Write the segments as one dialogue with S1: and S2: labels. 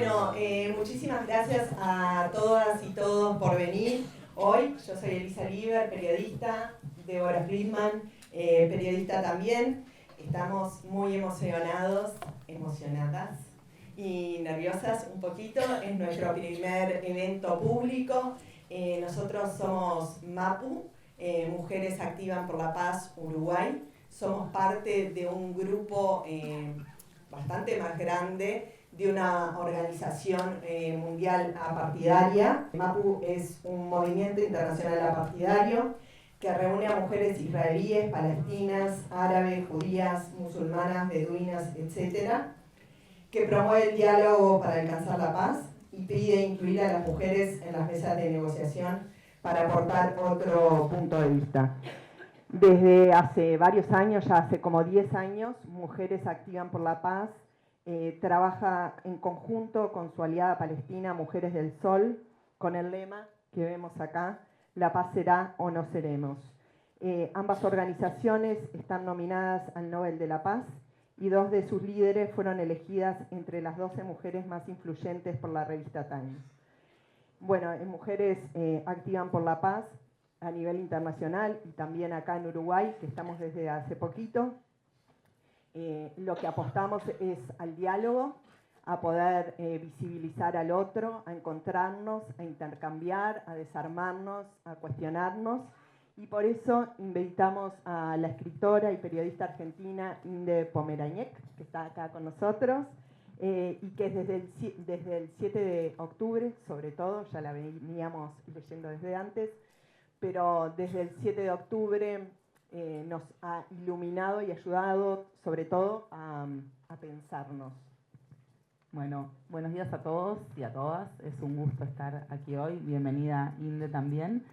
S1: Bueno, muchísimas gracias a todas y todos por venir hoy. Yo soy Elisa Lieber, periodista, Débora Friedman, periodista también. Estamos muy emocionadas y nerviosas un poquito. Es nuestro primer evento público. Nosotros somos MAPU, Mujeres Activan por la Paz Uruguay. Somos parte de un grupo bastante más grande de una organización mundial apartidaria. MAPU es un movimiento internacional apartidario que reúne a mujeres israelíes, palestinas, árabes, judías, musulmanas, beduinas, etc., que promueve el diálogo para alcanzar la paz y pide incluir a las mujeres en las mesas de negociación para aportar otro punto de vista. Desde hace varios años, ya hace como 10 años, Mujeres Activan por la Paz trabaja en conjunto con su aliada palestina Mujeres del Sol, con el lema que vemos acá: la paz será o no seremos. Ambas organizaciones están nominadas al Nobel de la Paz y dos de sus líderes fueron elegidas entre las 12 mujeres más influyentes por la revista Times. Bueno, en Mujeres Activan por la Paz, a nivel internacional y también acá en Uruguay, que estamos desde hace poquito, lo que apostamos es al diálogo, a poder visibilizar al otro, a encontrarnos, a intercambiar, a desarmarnos, a cuestionarnos. Y por eso invitamos a la escritora y periodista argentina Inde Pomeráñez, que está acá con nosotros, y que desde el 7 de octubre, sobre todo, ya la veníamos leyendo desde antes, pero desde el 7 de octubre nos ha iluminado y ayudado, sobre todo, a pensarnos.
S2: Bueno, buenos días a todos y a todas. Es un gusto estar aquí hoy. Bienvenida, Inde, también.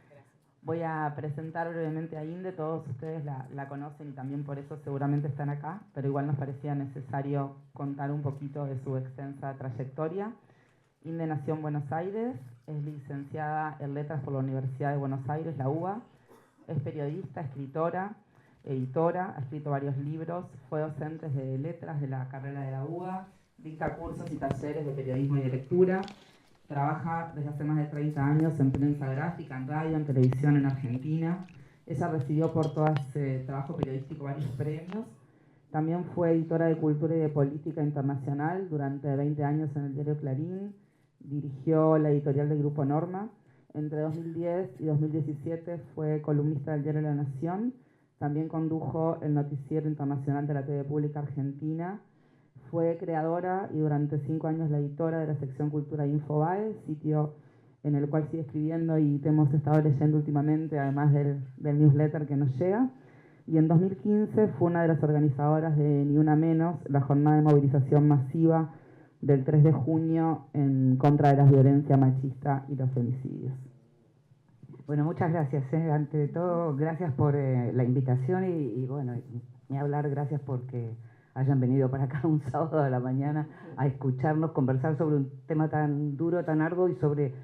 S2: Voy a presentar brevemente a Inde. Todos ustedes la conocen y también por eso seguramente están acá, pero igual nos parecía necesario contar un poquito de su extensa trayectoria. Inde nació en Buenos Aires, es licenciada en Letras por la Universidad de Buenos Aires, la UBA, es periodista, escritora, editora, ha escrito varios libros, fue docente de letras de la carrera de la UBA, dicta cursos y talleres de periodismo y de lectura, trabaja desde hace más de 30 años en prensa gráfica, en radio, en televisión en Argentina. Ella recibió por todo ese trabajo periodístico varios premios. También fue editora de Cultura y de Política Internacional durante 20 años en el diario Clarín. Dirigió la editorial del Grupo Norma. Entre 2010 y 2017 fue columnista del diario La Nación. También condujo el noticiero internacional de la TV Pública Argentina. Fue creadora y durante 5 años la editora de la sección Cultura Infobae, sitio en el cual sigue escribiendo y te hemos estado leyendo últimamente, además del newsletter que nos llega. Y en 2015 fue una de las organizadoras de Ni Una Menos, la jornada de movilización masiva del 3 de junio en contra de la violencia machista y los femicidios.
S3: Bueno, muchas gracias. Ante todo, gracias por la invitación y bueno, ni hablar, gracias porque hayan venido para acá un sábado a la mañana a escucharnos conversar sobre un tema tan duro, tan arduo y sobre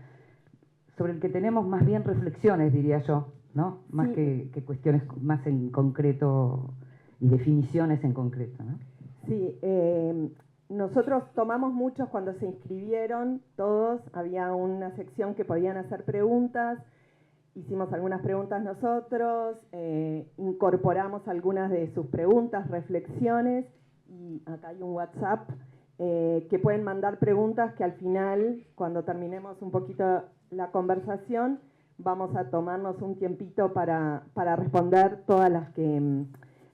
S3: el que tenemos más bien reflexiones, diría yo, ¿no? Más sí, que cuestiones más en concreto y definiciones en concreto, ¿no?
S1: Sí, nosotros tomamos muchos cuando se inscribieron, todos, había una sección que podían hacer preguntas, hicimos algunas preguntas nosotros, incorporamos algunas de sus preguntas, reflexiones, y acá hay un WhatsApp que pueden mandar preguntas que al final, cuando terminemos un poquito la conversación, vamos a tomarnos un tiempito para responder todas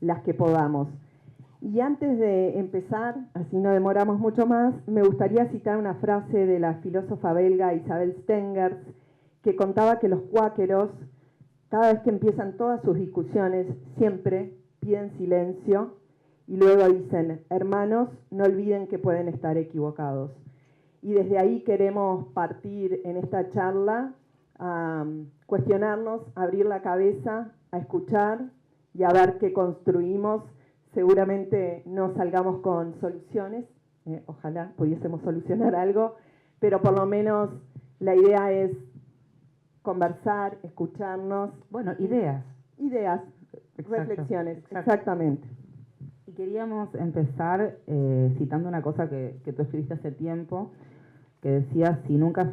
S1: las que podamos. Y antes de empezar, así no demoramos mucho más, me gustaría citar una frase de la filósofa belga Isabel Stengers, que contaba que los cuáqueros, cada vez que empiezan todas sus discusiones, siempre piden silencio y luego dicen: hermanos, no olviden que pueden estar equivocados. Y desde ahí queremos partir en esta charla a cuestionarnos, a abrir la cabeza, a escuchar y a ver qué construimos. Seguramente no salgamos con soluciones, ojalá pudiésemos solucionar algo, pero por lo menos la idea es conversar, escucharnos.
S3: Bueno, ideas.
S1: Ideas, exacto, reflexiones, exactamente.
S2: Y queríamos empezar citando una cosa que tú escribiste hace tiempo, que decía, si nunca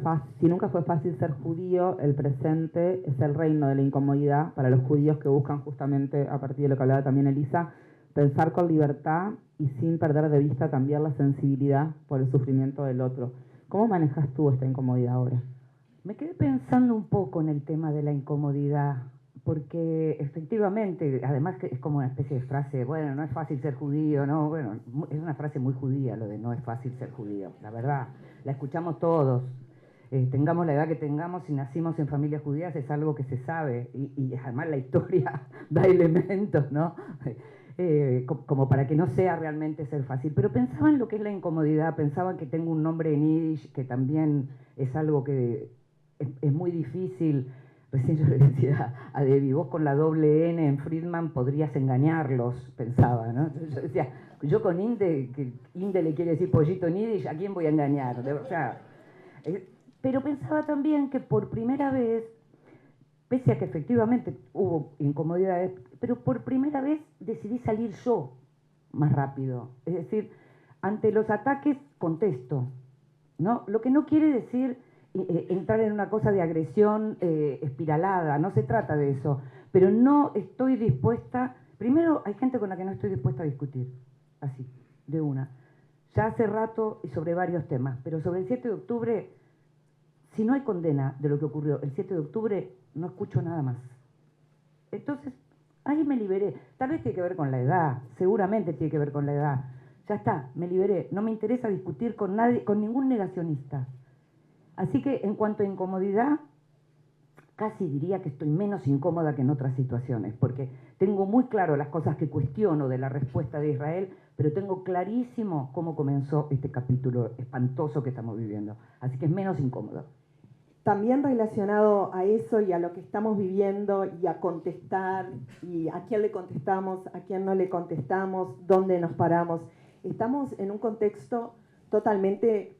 S2: fue fácil ser judío, el presente es el reino de la incomodidad para los judíos que buscan justamente, a partir de lo que hablaba también Elisa, pensar con libertad y sin perder de vista también la sensibilidad por el sufrimiento del otro. ¿Cómo manejas tú esta incomodidad ahora?
S3: Me quedé pensando un poco en el tema de la incomodidad, porque efectivamente, además que es como una especie de frase, bueno, no es fácil ser judío, no, bueno, es una frase muy judía lo de no es fácil ser judío, la verdad, la escuchamos todos, tengamos la edad que tengamos, si nacimos en familias judías es algo que se sabe, y además la historia da elementos, ¿no? Como para que no sea realmente ser fácil, pero pensaba en lo que es la incomodidad, pensaba que tengo un nombre en yiddish, que también es algo que es muy difícil. Recién yo le decía a Debbie, vos con la doble N en Friedman podrías engañarlos, pensaba, ¿no? Entonces yo decía, yo con Inde, que Inde le quiere decir pollito en yiddish, ¿a quién voy a engañar? O sea, pero pensaba también que por primera vez, pese a que efectivamente hubo incomodidades, pero por primera vez decidí salir yo más rápido. Es decir, ante los ataques contesto, ¿no? Lo que no quiere decir entrar en una cosa de agresión espiralada, no se trata de eso, pero no estoy dispuesta, primero hay gente con la que no estoy dispuesta a discutir, así, de una, ya hace rato y sobre varios temas, pero sobre el 7 de octubre, si no hay condena de lo que ocurrió el 7 de octubre, no escucho nada más. Entonces, ahí me liberé, tal vez tiene que ver con la edad, seguramente tiene que ver con la edad, ya está, me liberé, no me interesa discutir con nadie, con ningún negacionista. Así que en cuanto a incomodidad, casi diría que estoy menos incómoda que en otras situaciones, porque tengo muy claro las cosas que cuestiono de la respuesta de Israel, pero tengo clarísimo cómo comenzó este capítulo espantoso que estamos viviendo. Así que es menos incómodo.
S1: También relacionado a eso y a lo que estamos viviendo y a contestar, y a quién le contestamos, a quién no le contestamos, dónde nos paramos. Estamos en un contexto totalmente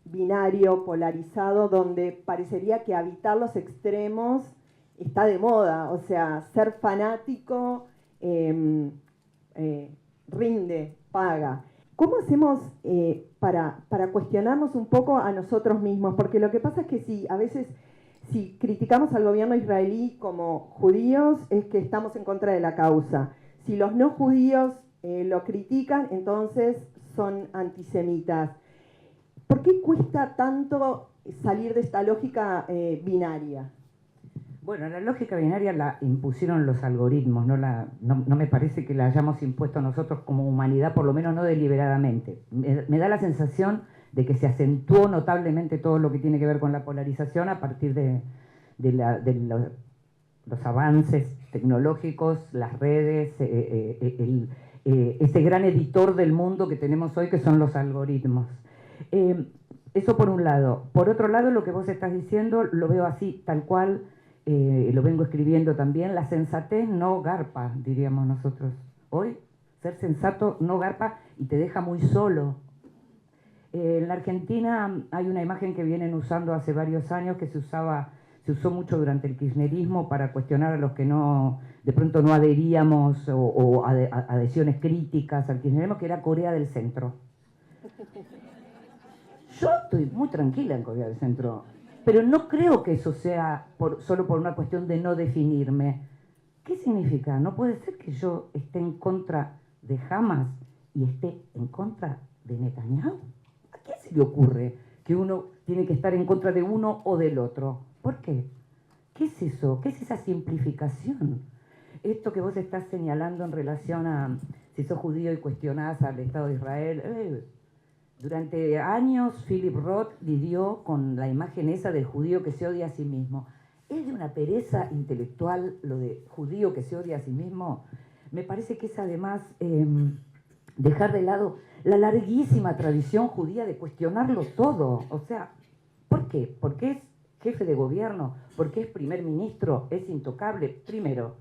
S1: binario, polarizado, donde parecería que habitar los extremos está de moda, o sea, ser fanático rinde, paga. ¿Cómo hacemos para cuestionarnos un poco a nosotros mismos? Porque lo que pasa es que a veces si criticamos al gobierno israelí como judíos, es que estamos en contra de la causa. Si los no judíos lo critican, entonces son antisemitas. ¿Por qué cuesta tanto salir de esta lógica binaria?
S3: Bueno, la lógica binaria la impusieron los algoritmos, no me parece que la hayamos impuesto nosotros como humanidad, por lo menos no deliberadamente. Me da la sensación de que se acentuó notablemente todo lo que tiene que ver con la polarización a partir de los avances tecnológicos, las redes, ese gran editor del mundo que tenemos hoy, que son los algoritmos. Eso por un lado. Por otro lado, lo que vos estás diciendo lo veo así, tal cual, lo vengo escribiendo también, la sensatez no garpa, diríamos nosotros. Hoy, ser sensato no garpa y te deja muy solo. En la Argentina hay una imagen que vienen usando hace varios años que se usó mucho durante el kirchnerismo para cuestionar a los que de pronto no adheríamos o adhesiones críticas al kirchnerismo, que era Corea del Centro. Yo estoy muy tranquila en Corea del Centro, pero no creo que eso sea solo por una cuestión de no definirme. ¿Qué significa? No puede ser que yo esté en contra de Hamas y esté en contra de Netanyahu. ¿A quién se le ocurre que uno tiene que estar en contra de uno o del otro? ¿Por qué? ¿Qué es eso? ¿Qué es esa simplificación? Esto que vos estás señalando en relación a si sos judío y cuestionás al Estado de Israel. Durante años Philip Roth lidió con la imagen esa del judío que se odia a sí mismo. Es de una pereza intelectual lo de judío que se odia a sí mismo. Me parece que es además dejar de lado la larguísima tradición judía de cuestionarlo todo. O sea, ¿por qué? Porque es jefe de gobierno, porque es primer ministro, es intocable. Primero,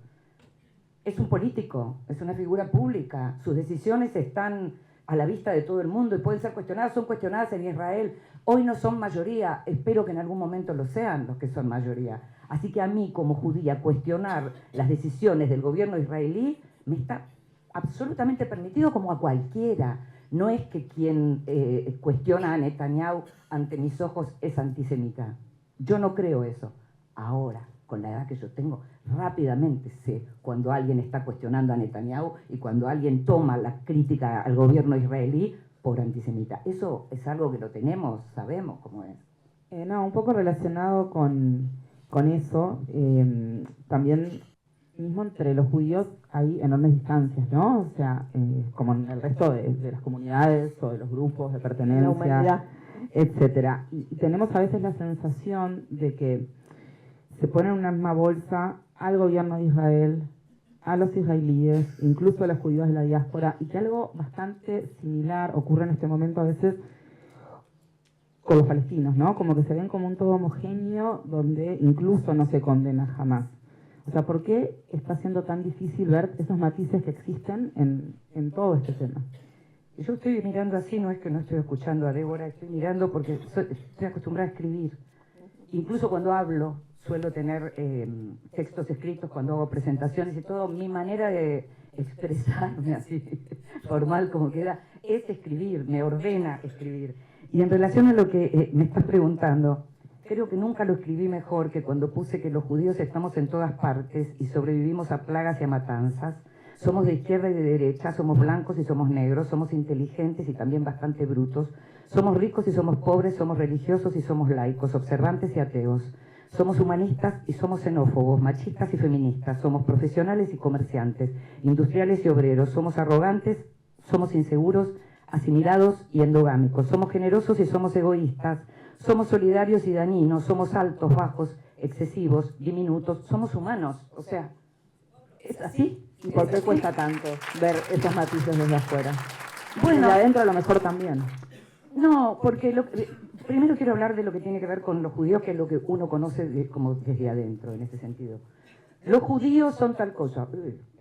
S3: es un político, es una figura pública, sus decisiones están a la vista de todo el mundo y pueden ser cuestionadas, son cuestionadas en Israel. Hoy no son mayoría, espero que en algún momento lo sean los que son mayoría. Así que a mí, como judía, cuestionar las decisiones del gobierno israelí me está absolutamente permitido, como a cualquiera. No es que quien cuestiona a Netanyahu ante mis ojos es antisemita. Yo no creo eso. Ahora, con la edad que yo tengo, rápidamente sé cuando alguien está cuestionando a Netanyahu y cuando alguien toma la crítica al gobierno israelí por antisemita. Eso es algo que lo tenemos, sabemos cómo es.
S2: No, un poco relacionado con eso, también mismo entre los judíos hay enormes distancias, ¿no? O sea, como en el resto de las comunidades o de los grupos de pertenencia, etcétera. Y tenemos a veces la sensación de que se pone en una misma bolsa al gobierno de Israel, a los israelíes, incluso a los judíos de la diáspora, y que algo bastante similar ocurre en este momento a veces con los palestinos, ¿no? Como que se ven como un todo homogéneo donde incluso no se condena jamás. O sea, ¿por qué está siendo tan difícil ver esos matices que existen en todo este tema?
S3: Yo estoy mirando así, no es que no estoy escuchando a Débora, estoy mirando porque estoy acostumbrada a escribir. Incluso cuando hablo, suelo tener textos escritos, cuando hago presentaciones y todo, mi manera de expresarme así, formal como queda, es escribir, me ordena escribir. Y en relación a lo que me estás preguntando, creo que nunca lo escribí mejor que cuando puse que los judíos estamos en todas partes y sobrevivimos a plagas y a matanzas. Somos de izquierda y de derecha, somos blancos y somos negros, somos inteligentes y también bastante brutos, somos ricos y somos pobres, somos religiosos y somos laicos, observantes y ateos. Somos humanistas y somos xenófobos, machistas y feministas, somos profesionales y comerciantes, industriales y obreros, somos arrogantes, somos inseguros, asimilados y endogámicos, somos generosos y somos egoístas, somos solidarios y dañinos, somos altos, bajos, excesivos, diminutos, somos humanos, o sea, es así.
S2: ¿Y por qué cuesta tanto ver esos matices desde afuera?
S3: Bueno,
S2: y adentro a lo mejor también.
S3: No, porque primero quiero hablar de lo que tiene que ver con los judíos, que es lo que uno conoce como desde adentro, en ese sentido. Los judíos son tal cosa.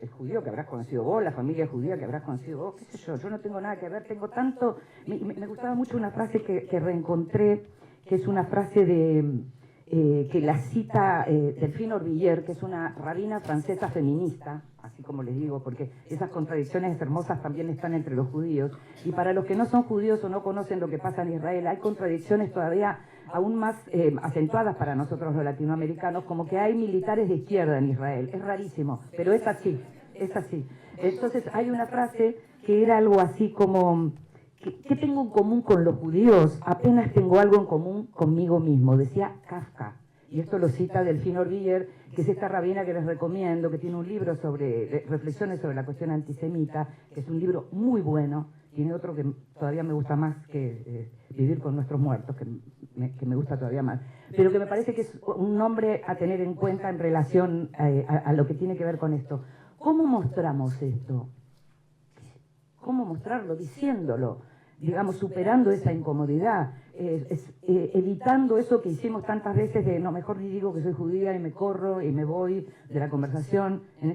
S3: El judío que habrás conocido vos, la familia judía que habrás conocido vos, qué sé yo no tengo nada que ver, tengo tanto... Me gustaba mucho una frase que reencontré, que es una frase de que la cita Delphine Orvillier, que es una rabina francesa feminista, así como les digo, porque esas contradicciones hermosas también están entre los judíos. Y para los que no son judíos o no conocen lo que pasa en Israel, hay contradicciones todavía aún más acentuadas para nosotros los latinoamericanos, como que hay militares de izquierda en Israel. Es rarísimo, pero es así, es así. Entonces hay una frase que era algo así como... ¿Qué tengo en común con los judíos? Apenas tengo algo en común conmigo mismo, decía Kafka. Y esto lo cita Delphine Orvillier, que es esta rabina que les recomiendo, que tiene un libro sobre reflexiones sobre la cuestión antisemita, que es un libro muy bueno. Tiene otro que todavía me gusta más, que Vivir con nuestros muertos, que me gusta todavía más. Pero que me parece que es un nombre a tener en cuenta en relación a lo que tiene que ver con esto. ¿Cómo mostramos esto? ¿Cómo mostrarlo? Diciéndolo. Digamos, superando esa incomodidad, evitando eso que hicimos tantas veces de, no, mejor ni digo que soy judía y me corro y me voy de la conversación en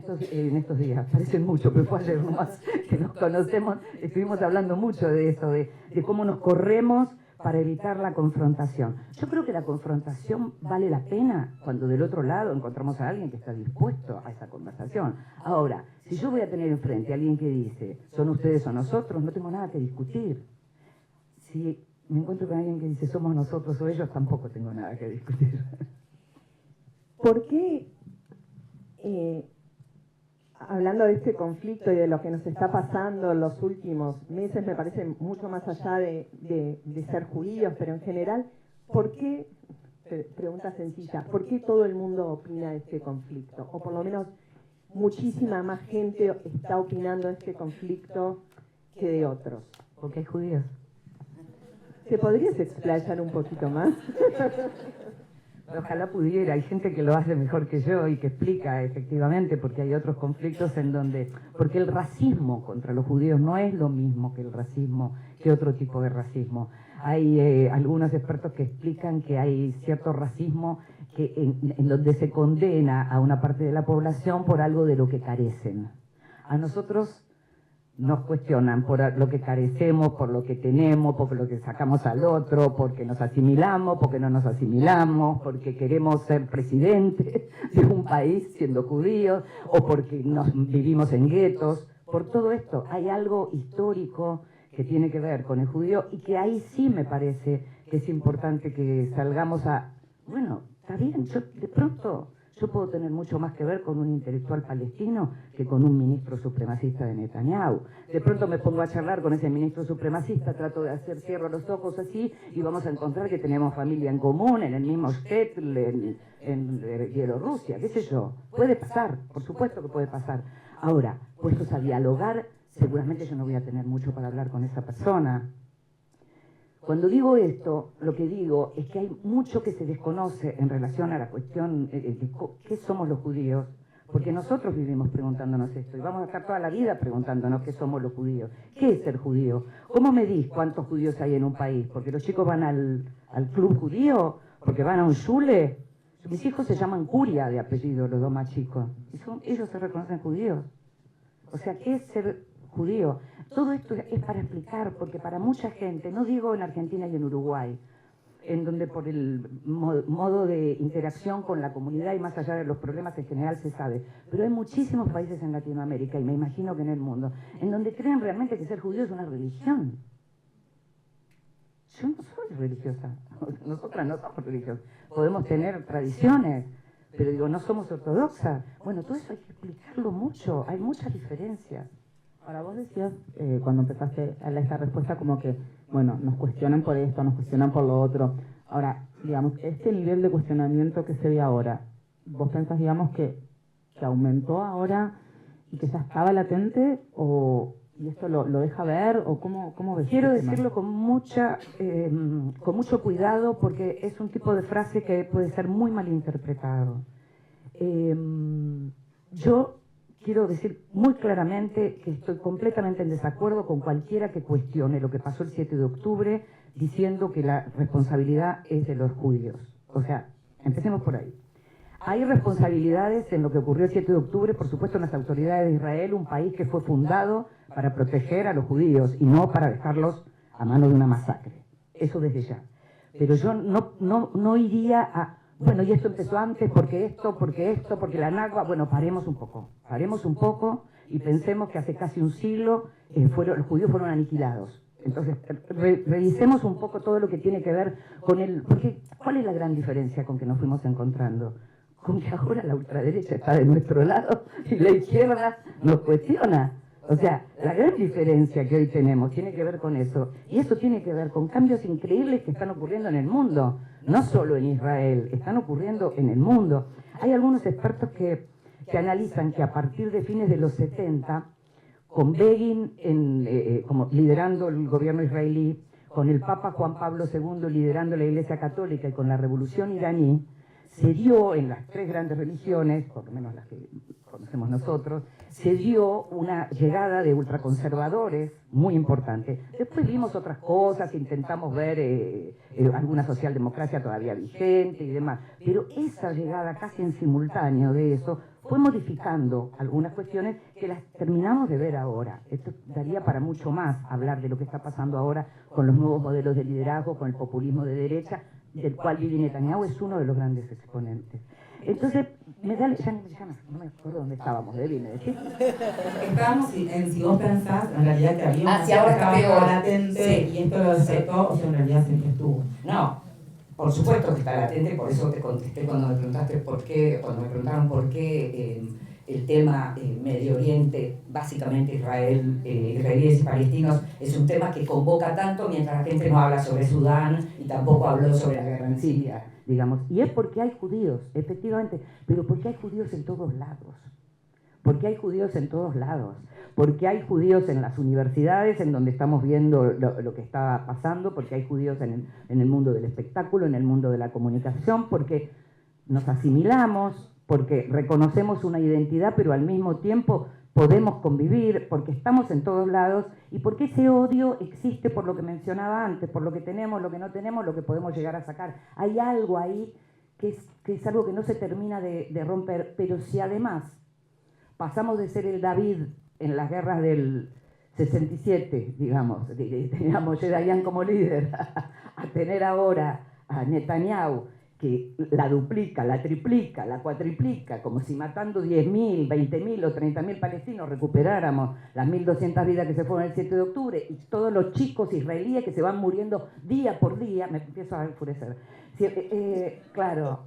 S3: estos días. Parecen mucho, pero fue ayer nomás que nos conocemos, estuvimos hablando mucho de eso, de cómo nos corremos para evitar la confrontación. Yo creo que la confrontación vale la pena cuando del otro lado encontramos a alguien que está dispuesto a esa conversación. Ahora, si yo voy a tener enfrente a alguien que dice, son ustedes o nosotros, no tengo nada que discutir. Si me encuentro con alguien que dice, somos nosotros o ellos, tampoco tengo nada que discutir.
S4: ¿Por qué, hablando de este conflicto y de lo que nos está pasando en los últimos meses, me parece mucho más allá de ser judíos, pero en general, ¿por qué, pregunta sencilla, por qué todo el mundo opina de este conflicto? O por lo menos muchísima más gente está opinando de este conflicto que de otros.
S3: Porque hay judíos.
S4: ¿Te podrías explayar un poquito más?
S3: Ojalá pudiera, hay gente que lo hace mejor que yo y que explica efectivamente, porque hay otros conflictos en donde... Porque el racismo contra los judíos no es lo mismo que el racismo, que otro tipo de racismo. Hay algunos expertos que explican que hay cierto racismo que en donde se condena a una parte de la población por algo de lo que carecen. A nosotros nos cuestionan por lo que carecemos, por lo que tenemos, por lo que sacamos al otro, porque nos asimilamos, porque no nos asimilamos, porque queremos ser presidente de un país siendo judíos, o porque vivimos en guetos. Por todo esto hay algo histórico que tiene que ver con el judío y que ahí sí me parece que es importante que salgamos a... Bueno, está bien, de pronto yo puedo tener mucho más que ver con un intelectual palestino que con un ministro supremacista de Netanyahu. De pronto me pongo a charlar con ese ministro supremacista, trato de cierro los ojos así y vamos a encontrar que tenemos familia en común, en el mismo shtetl, en Bielorrusia, qué sé yo. Puede pasar, por supuesto que puede pasar. Ahora, puestos a dialogar, seguramente yo no voy a tener mucho para hablar con esa persona. Cuando digo esto, lo que digo es que hay mucho que se desconoce en relación a la cuestión de qué somos los judíos, porque nosotros vivimos preguntándonos esto y vamos a estar toda la vida preguntándonos qué somos los judíos. ¿Qué es ser judío? ¿Cómo medís cuántos judíos hay en un país? ¿Porque los chicos van al club judío? ¿Porque van a un shule? Mis hijos se llaman Curia de apellido, los dos más chicos. Y ellos se reconocen judíos. O sea, ¿qué es ser judío? Todo esto es para explicar, porque para mucha gente, no digo en Argentina y en Uruguay, en donde por el modo de interacción con la comunidad y más allá de los problemas en general se sabe, pero hay muchísimos países en Latinoamérica, y me imagino que en el mundo, en donde creen realmente que ser judío es una religión. Yo no soy religiosa, nosotras no somos religiosas, podemos tener tradiciones, pero digo, no somos ortodoxas. Bueno, todo eso hay que explicarlo mucho, hay muchas diferencias.
S2: Ahora vos decías, cuando empezaste a esta respuesta, como que, bueno, nos cuestionan por esto, nos cuestionan por lo otro. Ahora, digamos, este nivel de cuestionamiento que se ve ahora, ¿vos pensás, digamos, que aumentó ahora y que ya estaba latente y esto lo deja ver o cómo ves?
S3: Quiero decirlo con mucho cuidado porque es un tipo de frase que puede ser muy mal interpretado. Yo quiero decir muy claramente que estoy completamente en desacuerdo con cualquiera que cuestione lo que pasó el 7 de octubre diciendo que la responsabilidad es de los judíos. O sea, empecemos por ahí. Hay responsabilidades en lo que ocurrió el 7 de octubre, por supuesto, en las autoridades de Israel, un país que fue fundado para proteger a los judíos y no para dejarlos a mano de una masacre. Eso desde ya. Pero yo no iría a... Bueno, y esto empezó antes, porque la Nakba... Bueno, paremos un poco y pensemos que hace casi un siglo los judíos fueron aniquilados. Entonces, revisemos un poco todo lo que tiene que ver con el... Porque, ¿cuál es la gran diferencia con que nos fuimos encontrando? Con que ahora la ultraderecha está de nuestro lado y la izquierda nos cuestiona. O sea, la gran diferencia que hoy tenemos tiene que ver con eso. Y eso tiene que ver con cambios increíbles que están ocurriendo en el mundo. No solo en Israel, están ocurriendo en el mundo. Hay algunos expertos que analizan que a partir de fines de los 70, con Begin como liderando el gobierno israelí, con el Papa Juan Pablo II liderando la Iglesia Católica y con la Revolución iraní, se dio en las tres grandes religiones, por lo menos las que conocemos nosotros, se dio una llegada de ultraconservadores muy importante. Después vimos otras cosas, intentamos ver alguna socialdemocracia todavía vigente y demás, pero esa llegada casi en simultáneo de eso fue modificando algunas cuestiones que las terminamos de ver ahora. Esto daría para mucho más hablar de lo que está pasando ahora con los nuevos modelos de liderazgo, con el populismo de derecha, del cual Bibi Netanyahu es uno de los grandes exponentes. Entonces, no me acuerdo dónde estábamos, Devine, ¿decir?
S2: Estábamos en si vos pensás, en realidad que había
S3: si ahora está peor.
S2: Latente
S3: Sí.
S2: Y esto lo despertó, o sea, en realidad siempre estuvo.
S3: No, por supuesto que está latente, por eso te contesté cuando me preguntaste cuando me preguntaron por qué el tema Medio Oriente, básicamente israelíes y palestinos, es un tema que convoca tanto mientras la gente no habla sobre Sudán y tampoco habló sobre la guerra en Siria, digamos. Y es porque hay judíos, efectivamente, pero porque hay judíos en todos lados. Porque hay judíos en todos lados. Porque hay judíos en las universidades, en donde estamos viendo lo que está pasando, porque hay judíos en el mundo del espectáculo, en el mundo de la comunicación, porque nos asimilamos, porque reconocemos una identidad, pero al mismo tiempo podemos convivir, porque estamos en todos lados, y porque ese odio existe por lo que mencionaba antes, por lo que tenemos, lo que no tenemos, lo que podemos llegar a sacar. Hay algo ahí que es algo que no se termina de romper, pero si además pasamos de ser el David en las guerras del 67, digamos, teníamos a Dayan como líder, a tener ahora a Netanyahu, que la duplica, la triplica, la cuatriplica, como si matando 10.000, 20.000 o 30.000 palestinos recuperáramos las 1.200 vidas que se fueron el 7 de octubre y todos los chicos israelíes que se van muriendo día por día, me empiezo a enfurecer. Claro,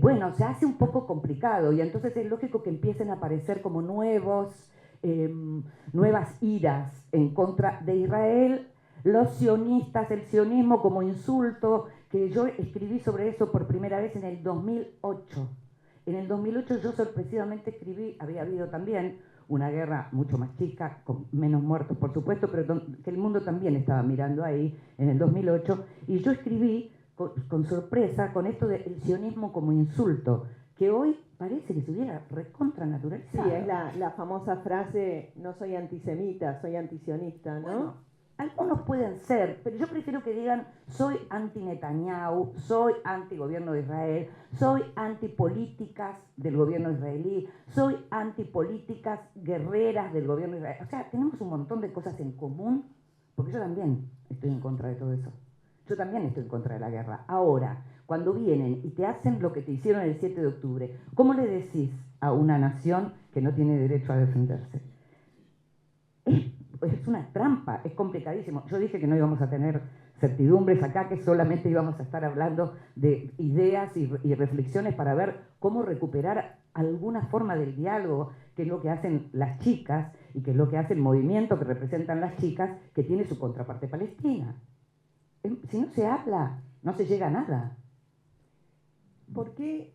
S3: bueno, se hace un poco complicado y entonces es lógico que empiecen a aparecer como nuevas iras en contra de Israel, los sionistas, el sionismo como insulto, que yo escribí sobre eso por primera vez en el 2008. En el 2008 yo sorpresivamente escribí, había habido también una guerra mucho más chica, con menos muertos por supuesto, pero que el mundo también estaba mirando ahí en el 2008, y yo escribí con sorpresa con esto del sionismo como insulto, que hoy parece que se hubiera recontranaturalizado.
S4: Sí, es la famosa frase, no soy antisemita, soy antisionista, ¿no?
S3: Bueno, algunos pueden ser, pero yo prefiero que digan soy anti-Netanyahu, soy anti-gobierno de Israel, soy anti-políticas del gobierno israelí, soy anti-políticas guerreras del gobierno israelí. O sea, tenemos un montón de cosas en común, porque yo también estoy en contra de todo eso. Yo también estoy en contra de la guerra. Ahora, cuando vienen y te hacen lo que te hicieron el 7 de octubre, ¿cómo le decís a una nación que no tiene derecho a defenderse? Es una trampa, es complicadísimo. Yo dije que no íbamos a tener certidumbres acá, que solamente íbamos a estar hablando de ideas y reflexiones para ver cómo recuperar alguna forma del diálogo, que es lo que hacen las chicas y que es lo que hace el movimiento que representan las chicas, que tiene su contraparte palestina. Si no se habla, no se llega a nada.
S4: ¿Por qué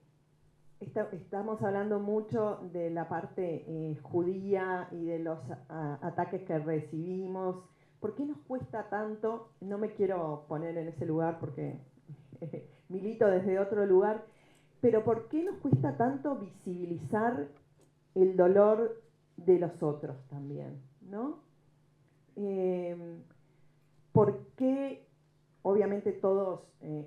S4: estamos hablando mucho de la parte judía y de los ataques que recibimos? ¿Por qué nos cuesta tanto? No me quiero poner en ese lugar porque milito desde otro lugar, pero ¿por qué nos cuesta tanto visibilizar el dolor de los otros también, ¿no? ¿Por qué? Obviamente todos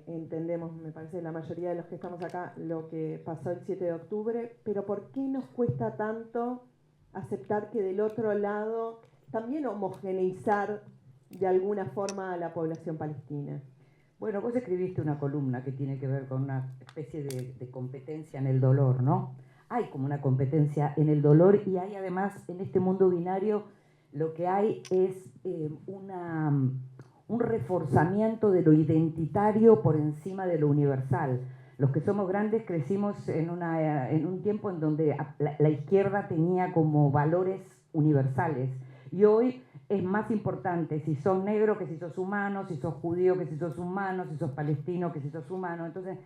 S4: entendemos, me parece la mayoría de los que estamos acá, lo que pasó el 7 de octubre, pero ¿por qué nos cuesta tanto aceptar que del otro lado también homogeneizar de alguna forma a la población palestina?
S3: Bueno, vos escribiste una columna que tiene que ver con una especie de competencia en el dolor, ¿no? Hay como una competencia en el dolor y hay además en este mundo binario lo que hay es un reforzamiento de lo identitario por encima de lo universal. Los que somos grandes crecimos en un tiempo en donde la izquierda tenía como valores universales y hoy es más importante si sos negro que si sos humano, si sos judío que si sos humano, si sos palestino que si sos humano. Entonces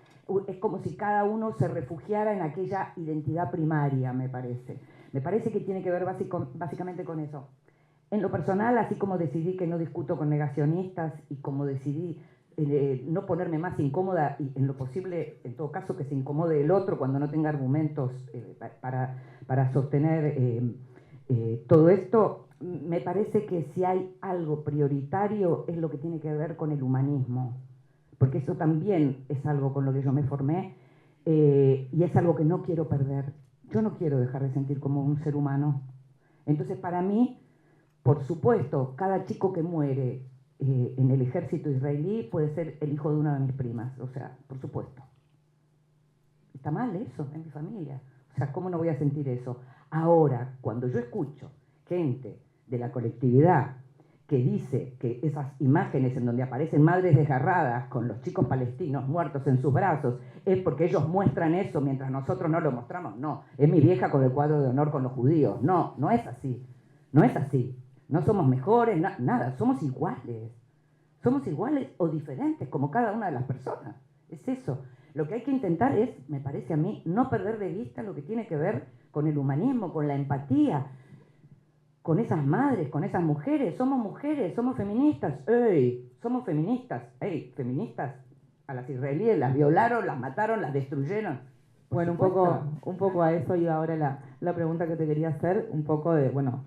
S3: es como si cada uno se refugiara en aquella identidad primaria, me parece. Me parece que tiene que ver básicamente con eso. En lo personal, así como decidí que no discuto con negacionistas y como decidí no ponerme más incómoda y en lo posible, en todo caso, que se incomode el otro cuando no tenga argumentos para sostener todo esto, me parece que si hay algo prioritario es lo que tiene que ver con el humanismo, porque eso también es algo con lo que yo me formé y es algo que no quiero perder. Yo no quiero dejar de sentir como un ser humano. Entonces, para mí, por supuesto, cada chico que muere en el ejército israelí puede ser el hijo de una de mis primas, o sea, por supuesto. Está mal eso en mi familia, o sea, ¿cómo no voy a sentir eso? Ahora, cuando yo escucho gente de la colectividad que dice que esas imágenes en donde aparecen madres desgarradas con los chicos palestinos muertos en sus brazos es porque ellos muestran eso mientras nosotros no lo mostramos, no, es mi vieja con el cuadro de honor con los judíos, no, no es así, no es así. No somos mejores, nada, somos iguales. Somos iguales o diferentes, como cada una de las personas. Es eso. Lo que hay que intentar es, me parece a mí, no perder de vista lo que tiene que ver con el humanismo, con la empatía, con esas madres, con esas mujeres. Somos feministas. ¡Ey! Somos feministas. ¡Ey! Feministas. A las israelíes las violaron, las mataron, las destruyeron.
S2: Bueno, un poco a eso iba ahora la pregunta que te quería hacer, un poco de, bueno,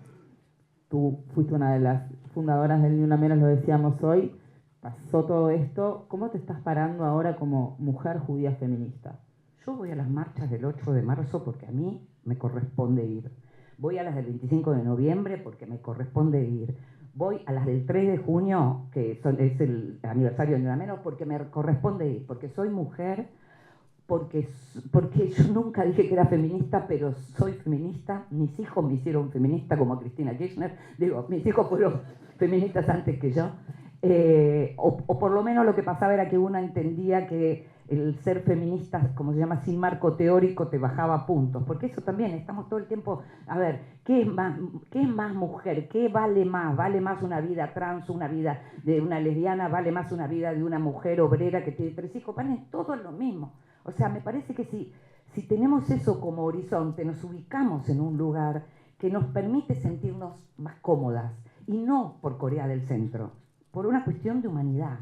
S2: tú fuiste una de las fundadoras del Ni Una Menos, lo decíamos hoy, pasó todo esto, ¿cómo te estás parando ahora como mujer judía feminista?
S3: Yo voy a las marchas del 8 de marzo porque a mí me corresponde ir. Voy a las del 25 de noviembre porque me corresponde ir. Voy a las del 3 de junio, que es el aniversario de Ni Una Menos, porque me corresponde ir, porque soy mujer, porque yo nunca dije que era feminista, pero soy feminista. Mis hijos me hicieron feminista como Cristina Kirchner. Digo, mis hijos fueron feministas antes que yo. O por lo menos lo que pasaba era que una entendía que el ser feminista, como se llama, sin marco teórico, te bajaba puntos. Porque eso también, estamos todo el tiempo, a ver, ¿qué es más mujer? ¿Qué vale más? ¿Vale más una vida trans, una vida de una lesbiana? ¿Vale más una vida de una mujer obrera que tiene 3 hijos? Valen todo lo mismo. O sea, me parece que si tenemos eso como horizonte, nos ubicamos en un lugar que nos permite sentirnos más cómodas, y no por Corea del Centro, por una cuestión de humanidad.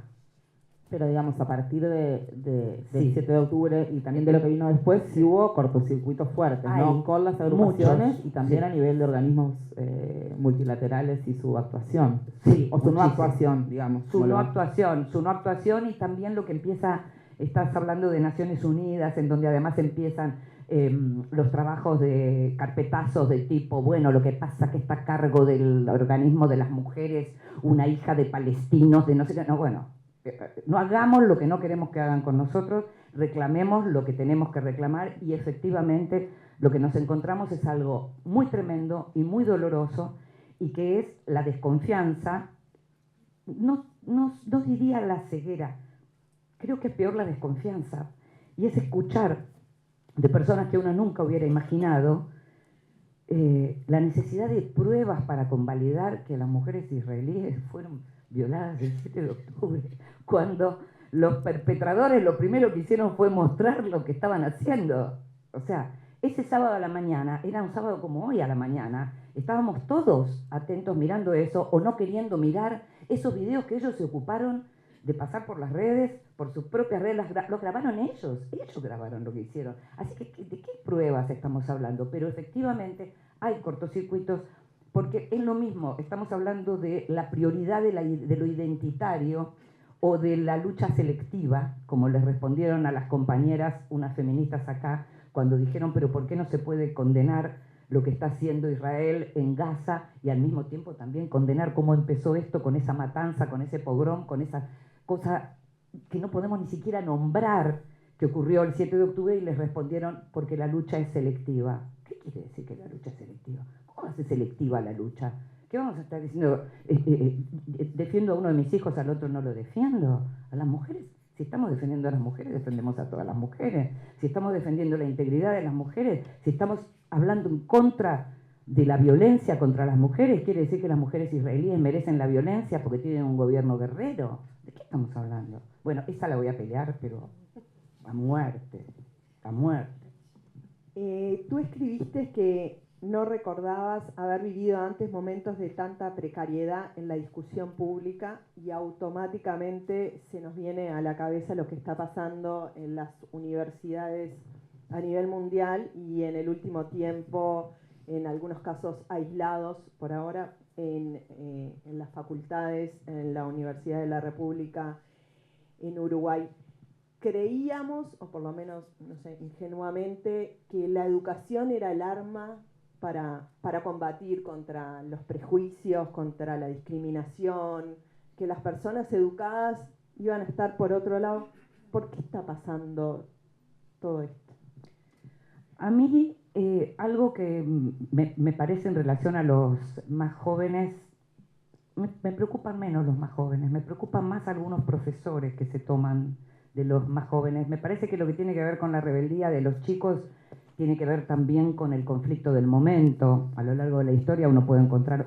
S2: Pero digamos, a partir del
S3: Sí.
S2: 7 de octubre y también de lo que vino después, sí hubo cortocircuitos fuertes, ¿no?
S3: Hay
S2: Con las agrupaciones
S3: muchos,
S2: y también
S3: sí.
S2: a nivel de organismos multilaterales y su actuación.
S3: Sí,
S2: O su no
S3: muchísimo.
S2: actuación, digamos.
S3: Su no actuación y también lo que empieza, estás hablando de Naciones Unidas, en donde además empiezan los trabajos de carpetazos de tipo, bueno, lo que pasa que está a cargo del organismo de las mujeres, una hija de palestinos, de no sé qué, no, bueno, no hagamos lo que no queremos que hagan con nosotros, reclamemos lo que tenemos que reclamar, y efectivamente lo que nos encontramos es algo muy tremendo y muy doloroso, y que es la desconfianza. No diría la ceguera, creo que es peor la desconfianza, y es escuchar de personas que uno nunca hubiera imaginado la necesidad de pruebas para convalidar que las mujeres israelíes fueron violadas el 7 de octubre, cuando los perpetradores lo primero que hicieron fue mostrar lo que estaban haciendo. O sea, ese sábado a la mañana, era un sábado como hoy a la mañana, estábamos todos atentos mirando eso, o no queriendo mirar esos videos que ellos se ocuparon de pasar por las redes, por sus propias redes, los grabaron ellos grabaron lo que hicieron. Así que, ¿de qué pruebas estamos hablando? Pero efectivamente hay cortocircuitos, porque es lo mismo, estamos hablando de la prioridad de lo identitario o de la lucha selectiva, como les respondieron a las compañeras, unas feministas acá, cuando dijeron, pero ¿por qué no se puede condenar lo que está haciendo Israel en Gaza, y al mismo tiempo también condenar cómo empezó esto con esa matanza, con ese pogrom, con esa cosa que no podemos ni siquiera nombrar que ocurrió el 7 de octubre? Y les respondieron, porque la lucha es selectiva. ¿Qué quiere decir que la lucha es selectiva? ¿Cómo hace selectiva la lucha? ¿Qué vamos a estar diciendo? Defiendo a uno de mis hijos, al otro no lo defiendo. A las mujeres, si estamos defendiendo a las mujeres, defendemos a todas las mujeres. Si estamos defendiendo la integridad de las mujeres, si estamos hablando en contra de la violencia contra las mujeres, quiere decir que las mujeres israelíes merecen la violencia porque tienen un gobierno guerrero. ¿De qué estamos hablando? Bueno, esa la voy a pelear, pero a muerte, a muerte.
S4: Tú escribiste que no recordabas haber vivido antes momentos de tanta precariedad en la discusión pública, y automáticamente se nos viene a la cabeza lo que está pasando en las universidades a nivel mundial, y en el último tiempo, en algunos casos aislados por ahora, en las facultades, en la Universidad de la República, en Uruguay. Creíamos, o por lo menos, no sé, ingenuamente, que la educación era el arma para combatir contra los prejuicios, contra la discriminación, que las personas educadas iban a estar por otro lado. ¿Por qué está pasando todo esto?
S3: A mí, algo que me parece en relación a los más jóvenes, me preocupan menos los más jóvenes, me preocupan más algunos profesores que se toman de los más jóvenes. Me parece que lo que tiene que ver con la rebeldía de los chicos tiene que ver también con el conflicto del momento. A lo largo de la historia uno puede encontrar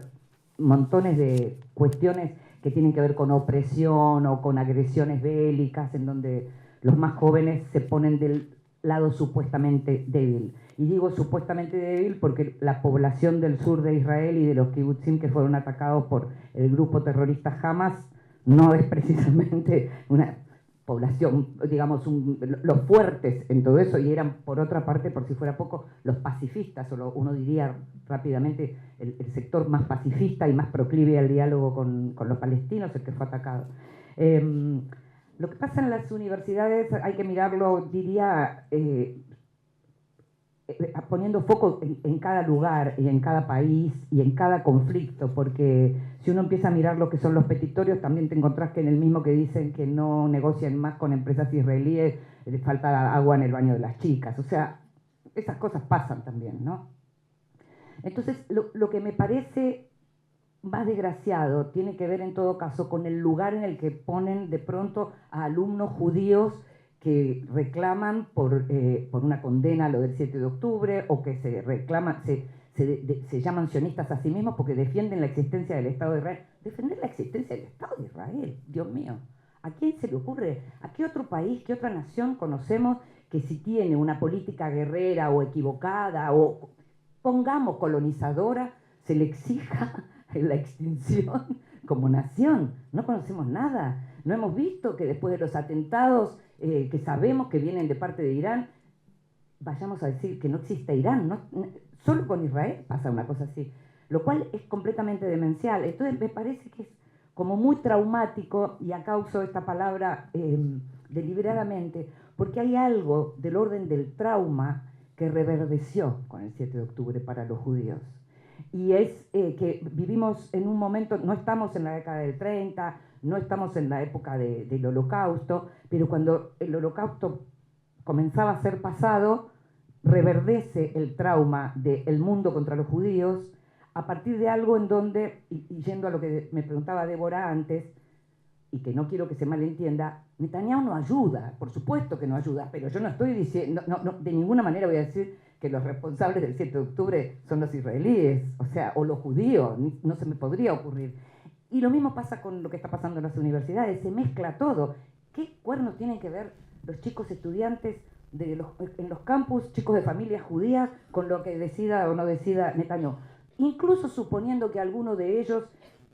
S3: montones de cuestiones que tienen que ver con opresión o con agresiones bélicas, en donde los más jóvenes se ponen del lado supuestamente débil. Y digo supuestamente débil porque la población del sur de Israel y de los kibutzim que fueron atacados por el grupo terrorista Hamas no es precisamente una población, digamos, los fuertes en todo eso, y eran, por otra parte, por si fuera poco, los pacifistas, o uno diría rápidamente el sector más pacifista y más proclive al diálogo con los palestinos, el que fue atacado. Lo que pasa en las universidades hay que mirarlo, diría, poniendo foco en cada lugar y en cada país y en cada conflicto, porque si uno empieza a mirar lo que son los petitorios, también te encontrás que en el mismo que dicen que no negocian más con empresas israelíes, les falta agua en el baño de las chicas. O sea, esas cosas pasan también, ¿no? Entonces, lo que me parece más desgraciado tiene que ver en todo caso con el lugar en el que ponen de pronto a alumnos judíos que reclaman por una condena a lo del 7 de octubre o que se reclaman, se llaman sionistas a sí mismos porque defienden la existencia del Estado de Israel. Defender la existencia del Estado de Israel, Dios mío. ¿A quién se le ocurre? ¿A qué otro país, qué otra nación conocemos que si tiene una política guerrera o equivocada o, pongamos, colonizadora, se le exija la extinción como nación? No conocemos nada. No hemos visto que después de los atentados que sabemos que vienen de parte de Irán, vayamos a decir que no existe Irán. ¿No? Solo con Israel pasa una cosa así, lo cual es completamente demencial. Entonces me parece que es como muy traumático, y acá uso esta palabra deliberadamente, porque hay algo del orden del trauma que reverdeció con el 7 de octubre para los judíos. Y es que vivimos en un momento, no estamos en la década del 30, no estamos en la época del Holocausto, pero cuando el Holocausto comenzaba a ser pasado, reverdece el trauma del mundo contra los judíos a partir de algo en donde, y yendo a lo que me preguntaba Débora antes, y que no quiero que se malentienda, Netanyahu no ayuda, por supuesto que no ayuda, pero yo no estoy diciendo, de ninguna manera voy a decir que los responsables del 7 de octubre son los israelíes, o sea, o los judíos, no se me podría ocurrir. Y lo mismo pasa con lo que está pasando en las universidades, se mezcla todo. ¿Qué cuernos tienen que ver los chicos estudiantes en los campus, chicos de familias judías, con lo que decida o no decida Netanyahu? Incluso suponiendo que alguno de ellos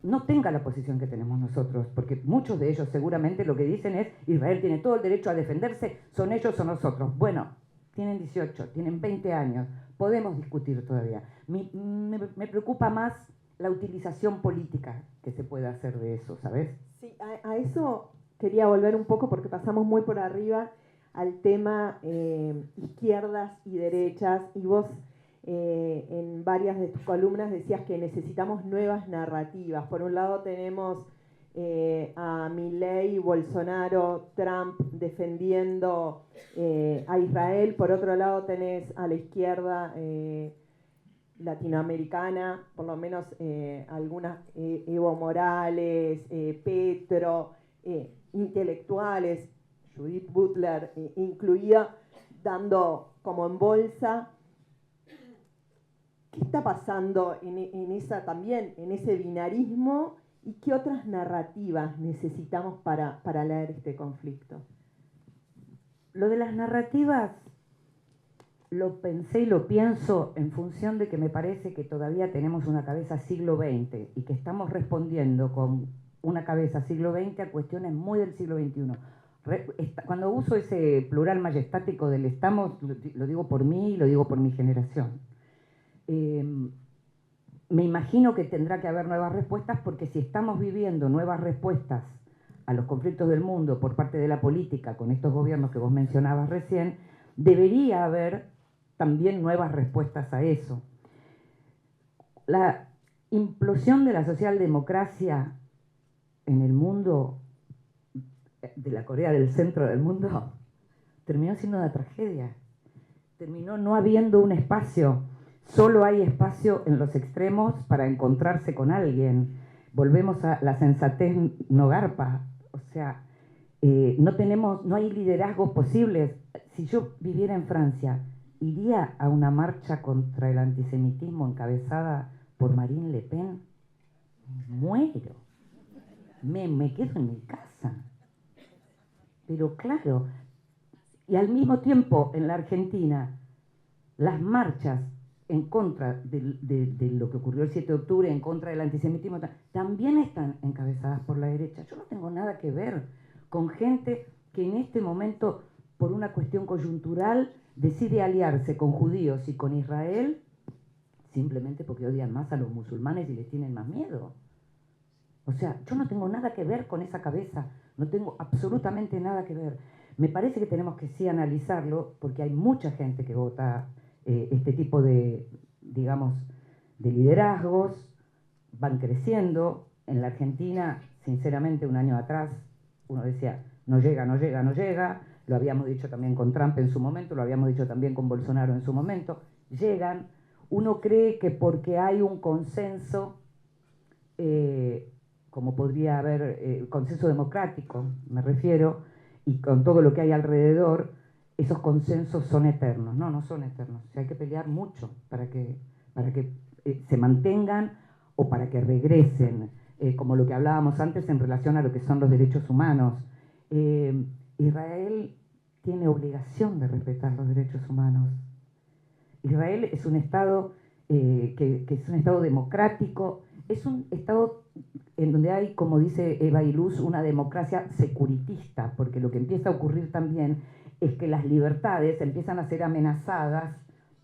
S3: no tenga la posición que tenemos nosotros, porque muchos de ellos seguramente lo que dicen es Israel tiene todo el derecho a defenderse, son ellos o nosotros. Bueno, tienen 18, tienen 20 años, podemos discutir todavía. Me preocupa más la utilización política que se puede hacer de eso, ¿sabes?
S4: Sí, a eso quería volver un poco porque pasamos muy por arriba al tema izquierdas y derechas, y vos en varias de tus columnas decías que necesitamos nuevas narrativas. Por un lado tenemos a Milei, Bolsonaro, Trump defendiendo a Israel. Por otro lado tenés a la izquierda latinoamericana, por lo menos algunas, Evo Morales, Petro, intelectuales, Judith Butler incluida, dando como en bolsa. ¿Qué está pasando en esa también, en ese binarismo, y qué otras narrativas necesitamos para leer este conflicto?
S3: Lo de las narrativas lo pensé y lo pienso en función de que me parece que todavía tenemos una cabeza siglo XX y que estamos respondiendo con una cabeza siglo XX a cuestiones muy del siglo XXI. Cuando uso ese plural majestático del estamos, lo digo por mí y lo digo por mi generación. Me imagino que tendrá que haber nuevas respuestas, porque si estamos viviendo nuevas respuestas a los conflictos del mundo por parte de la política con estos gobiernos que vos mencionabas recién, debería haber también nuevas respuestas a eso. La implosión de la socialdemocracia en el mundo, de la Corea del centro del mundo, terminó siendo una tragedia. Terminó no habiendo un espacio. Solo hay espacio en los extremos para encontrarse con alguien. Volvemos a la sensatez no garpa. O sea, no hay liderazgos posibles. Si yo viviera en Francia, ¿iría a una marcha contra el antisemitismo encabezada por Marine Le Pen? Muero. Me quedo en mi casa. Pero claro, y al mismo tiempo en la Argentina, las marchas en contra de lo que ocurrió el 7 de octubre, en contra del antisemitismo, también están encabezadas por la derecha. Yo no tengo nada que ver con gente que en este momento, por una cuestión coyuntural, decide aliarse con judíos y con Israel simplemente porque odian más a los musulmanes y les tienen más miedo. O sea, yo no tengo nada que ver con esa cabeza, no tengo absolutamente nada que ver. Me parece que tenemos que sí analizarlo, porque hay mucha gente que vota este tipo de, digamos, de liderazgos, van creciendo. En la Argentina, sinceramente, un año atrás, uno decía, no llega, no llega, no llega. Lo habíamos dicho también con Trump en su momento, lo habíamos dicho también con Bolsonaro en su momento. Llegan. Uno cree que porque hay un consenso, como podría haber consenso democrático, me refiero, y con todo lo que hay alrededor, esos consensos son eternos. No, no son eternos. O sea, hay que pelear mucho para que se mantengan o para que regresen, como lo que hablábamos antes en relación a lo que son los derechos humanos. Israel tiene obligación de respetar los derechos humanos. Israel es un Estado que es un Estado democrático, es un Estado en donde hay, como dice Eva Iluz, una democracia securitista, porque lo que empieza a ocurrir también es que las libertades empiezan a ser amenazadas,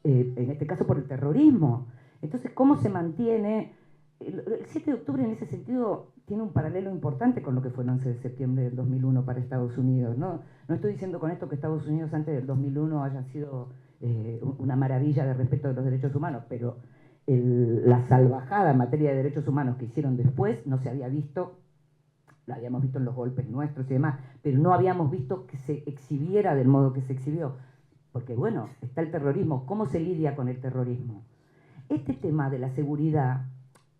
S3: en este caso por el terrorismo. Entonces, ¿cómo se mantiene? El 7 de octubre en ese sentido tiene un paralelo importante con lo que fue el 11 de septiembre del 2001 para Estados Unidos, ¿no? No estoy diciendo con esto que Estados Unidos antes del 2001 haya sido una maravilla de respeto de los derechos humanos, pero la salvajada en materia de derechos humanos que hicieron después no se había visto, la habíamos visto en los golpes nuestros y demás, pero no habíamos visto que se exhibiera del modo que se exhibió. Porque bueno, está el terrorismo. ¿Cómo se lidia con el terrorismo? Este tema de la seguridad,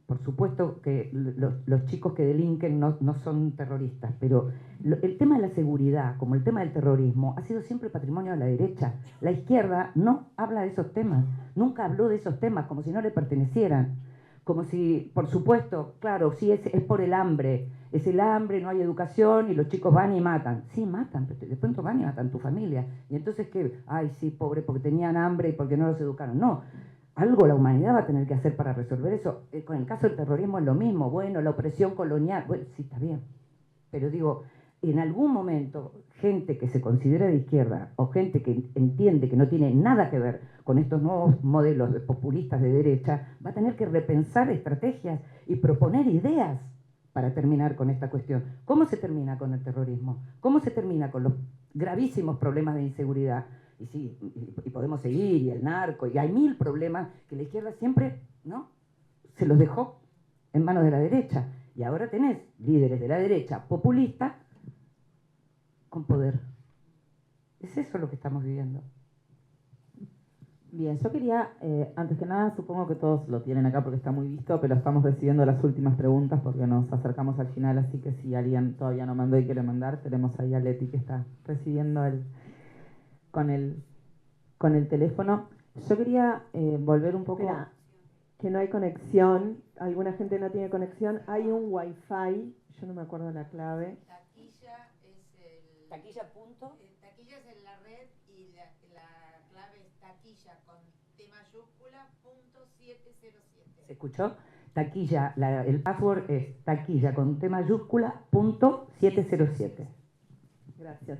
S3: por supuesto que los chicos que delinquen no son terroristas, pero el tema de la seguridad, como el tema del terrorismo, ha sido siempre patrimonio de la derecha. La izquierda no habla de esos temas, nunca habló de esos temas, como si no le pertenecieran. Como si, por supuesto, claro, sí es por el hambre, es el hambre, no hay educación y los chicos van y matan. Sí, matan, pero de pronto van y matan tu familia. Y entonces, ¿qué? Ay, sí, pobre, porque tenían hambre y porque no los educaron. No. Algo la humanidad va a tener que hacer para resolver eso. Con el caso del terrorismo es lo mismo. Bueno, la opresión colonial, bueno, sí, está bien. Pero digo, en algún momento, gente que se considera de izquierda o gente que entiende que no tiene nada que ver con estos nuevos modelos populistas de derecha, va a tener que repensar estrategias y proponer ideas para terminar con esta cuestión. ¿Cómo se termina con el terrorismo? ¿Cómo se termina con los gravísimos problemas de inseguridad? Y sí, y podemos seguir, y el narco, y hay mil problemas que la izquierda siempre, ¿no?, se los dejó en manos de la derecha. Y ahora tenés líderes de la derecha populistas con poder. Es eso lo que estamos viviendo.
S2: Bien, yo quería, antes que nada, supongo que todos lo tienen acá porque está muy visto, pero estamos recibiendo las últimas preguntas porque nos acercamos al final, así que si alguien todavía no mandó y quiere mandar, tenemos ahí a Leti que está recibiendo con el teléfono. Yo quería volver un poco...
S4: Espera, que no hay conexión, alguna gente no tiene conexión, hay un wifi, yo no me acuerdo la clave.
S5: Taquilla es el...
S3: Taquilla punto.
S5: Taquilla es en la red y la clave es taquilla con T mayúscula .707.
S3: ¿Se escuchó? Taquilla, el password es taquilla con T mayúscula .707.
S4: Gracias.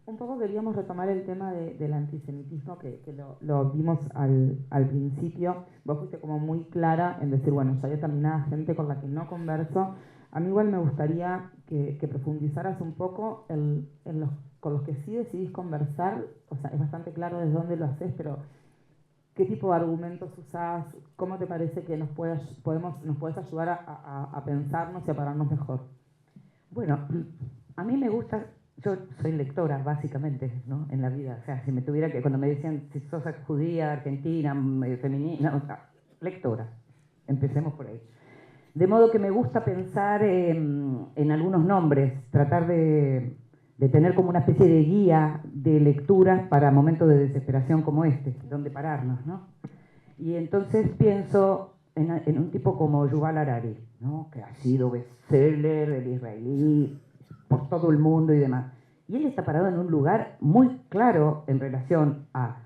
S2: Un poco queríamos retomar el tema del antisemitismo que lo vimos al principio. Vos fuiste como muy clara en decir, bueno, ya hay determinada gente con la que no converso. A mí igual me gustaría que profundizaras un poco con los que sí decidís conversar. O sea, es bastante claro desde dónde lo haces, pero ¿qué tipo de argumentos usás? ¿Cómo te parece que nos puedes ayudar a pensarnos y a pararnos mejor?
S3: Bueno, a mí me gusta... Yo soy lectora, básicamente, ¿no?, en la vida. O sea, si me tuviera que... Cuando me decían si sos judía, argentina, femenina... No, lectora. Empecemos por ahí. De modo que me gusta pensar en algunos nombres, tratar de tener como una especie de guía de lectura para momentos de desesperación como este, donde pararnos, ¿no? Y entonces pienso en un tipo como Yuval Harari, ¿no?, que ha sido bestseller, el israelí, por todo el mundo y demás. Y él está parado en un lugar muy claro en relación a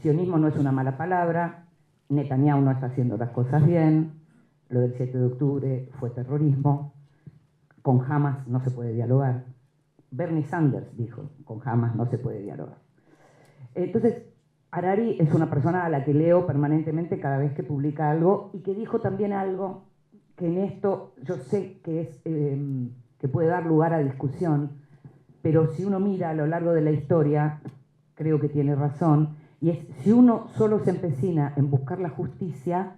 S3: sionismo no es una mala palabra, Netanyahu no está haciendo las cosas bien, lo del 7 de octubre fue terrorismo, con Hamas no se puede dialogar. Bernie Sanders dijo, con Hamas no se puede dialogar. Entonces, Harari es una persona a la que leo permanentemente cada vez que publica algo y que dijo también algo que en esto yo sé que es... que puede dar lugar a discusión, pero si uno mira a lo largo de la historia, creo que tiene razón, y es, si uno solo se empecina en buscar la justicia,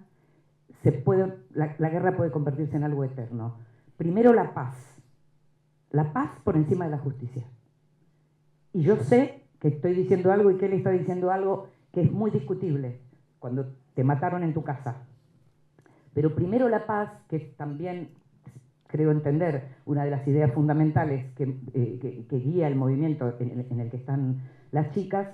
S3: la guerra puede convertirse en algo eterno. Primero la paz por encima de la justicia. Y yo sé que estoy diciendo algo y que él está diciendo algo que es muy discutible cuando te mataron en tu casa. Pero primero la paz, que también creo entender una de las ideas fundamentales que guía el movimiento en el que están las chicas,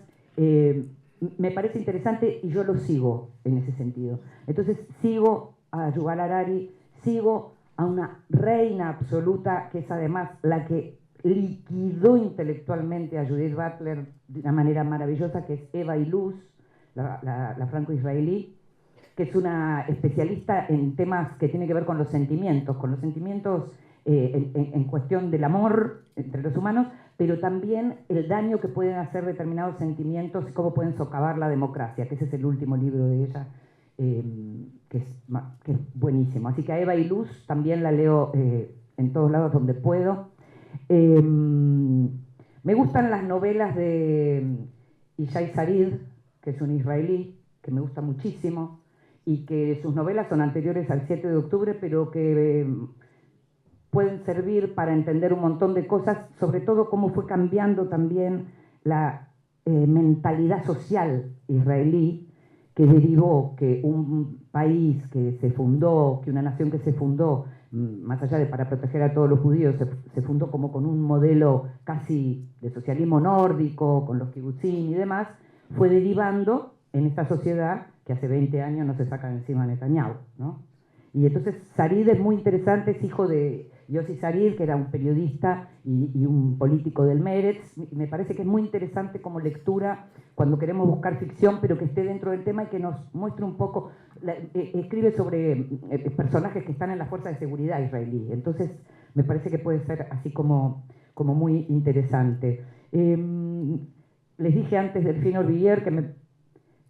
S3: me parece interesante y yo lo sigo en ese sentido. Entonces sigo a Yuval Harari, sigo a una reina absoluta que es además la que liquidó intelectualmente a Judith Butler de una manera maravillosa, que es Eva Iluz, la franco-israelí, que es una especialista en temas que tienen que ver con los sentimientos en cuestión del amor entre los humanos, pero también el daño que pueden hacer determinados sentimientos y cómo pueden socavar la democracia, que ese es el último libro de ella, que es buenísimo. Así que a Eva Iluz también la leo en todos lados donde puedo. Me gustan las novelas de Ishai Sarid, que es un israelí, que me gusta muchísimo, y que sus novelas son anteriores al 7 de octubre, pero que pueden servir para entender un montón de cosas, sobre todo cómo fue cambiando también la mentalidad social israelí, que derivó que un país que se fundó, que una nación que se fundó, más allá de para proteger a todos los judíos, se fundó como con un modelo casi de socialismo nórdico, con los kibutzim y demás, fue derivando en esta sociedad que hace 20 años no se saca de encima de Netanyahu, ¿no? Y entonces Sarid es muy interesante, es hijo de Yossi Sarid, que era un periodista y un político del Meretz. Me parece que es muy interesante como lectura cuando queremos buscar ficción, pero que esté dentro del tema y que nos muestre un poco, escribe sobre personajes que están en las fuerzas de seguridad israelí. Entonces me parece que puede ser así como muy interesante. Les dije antes Delphine Orvilliers que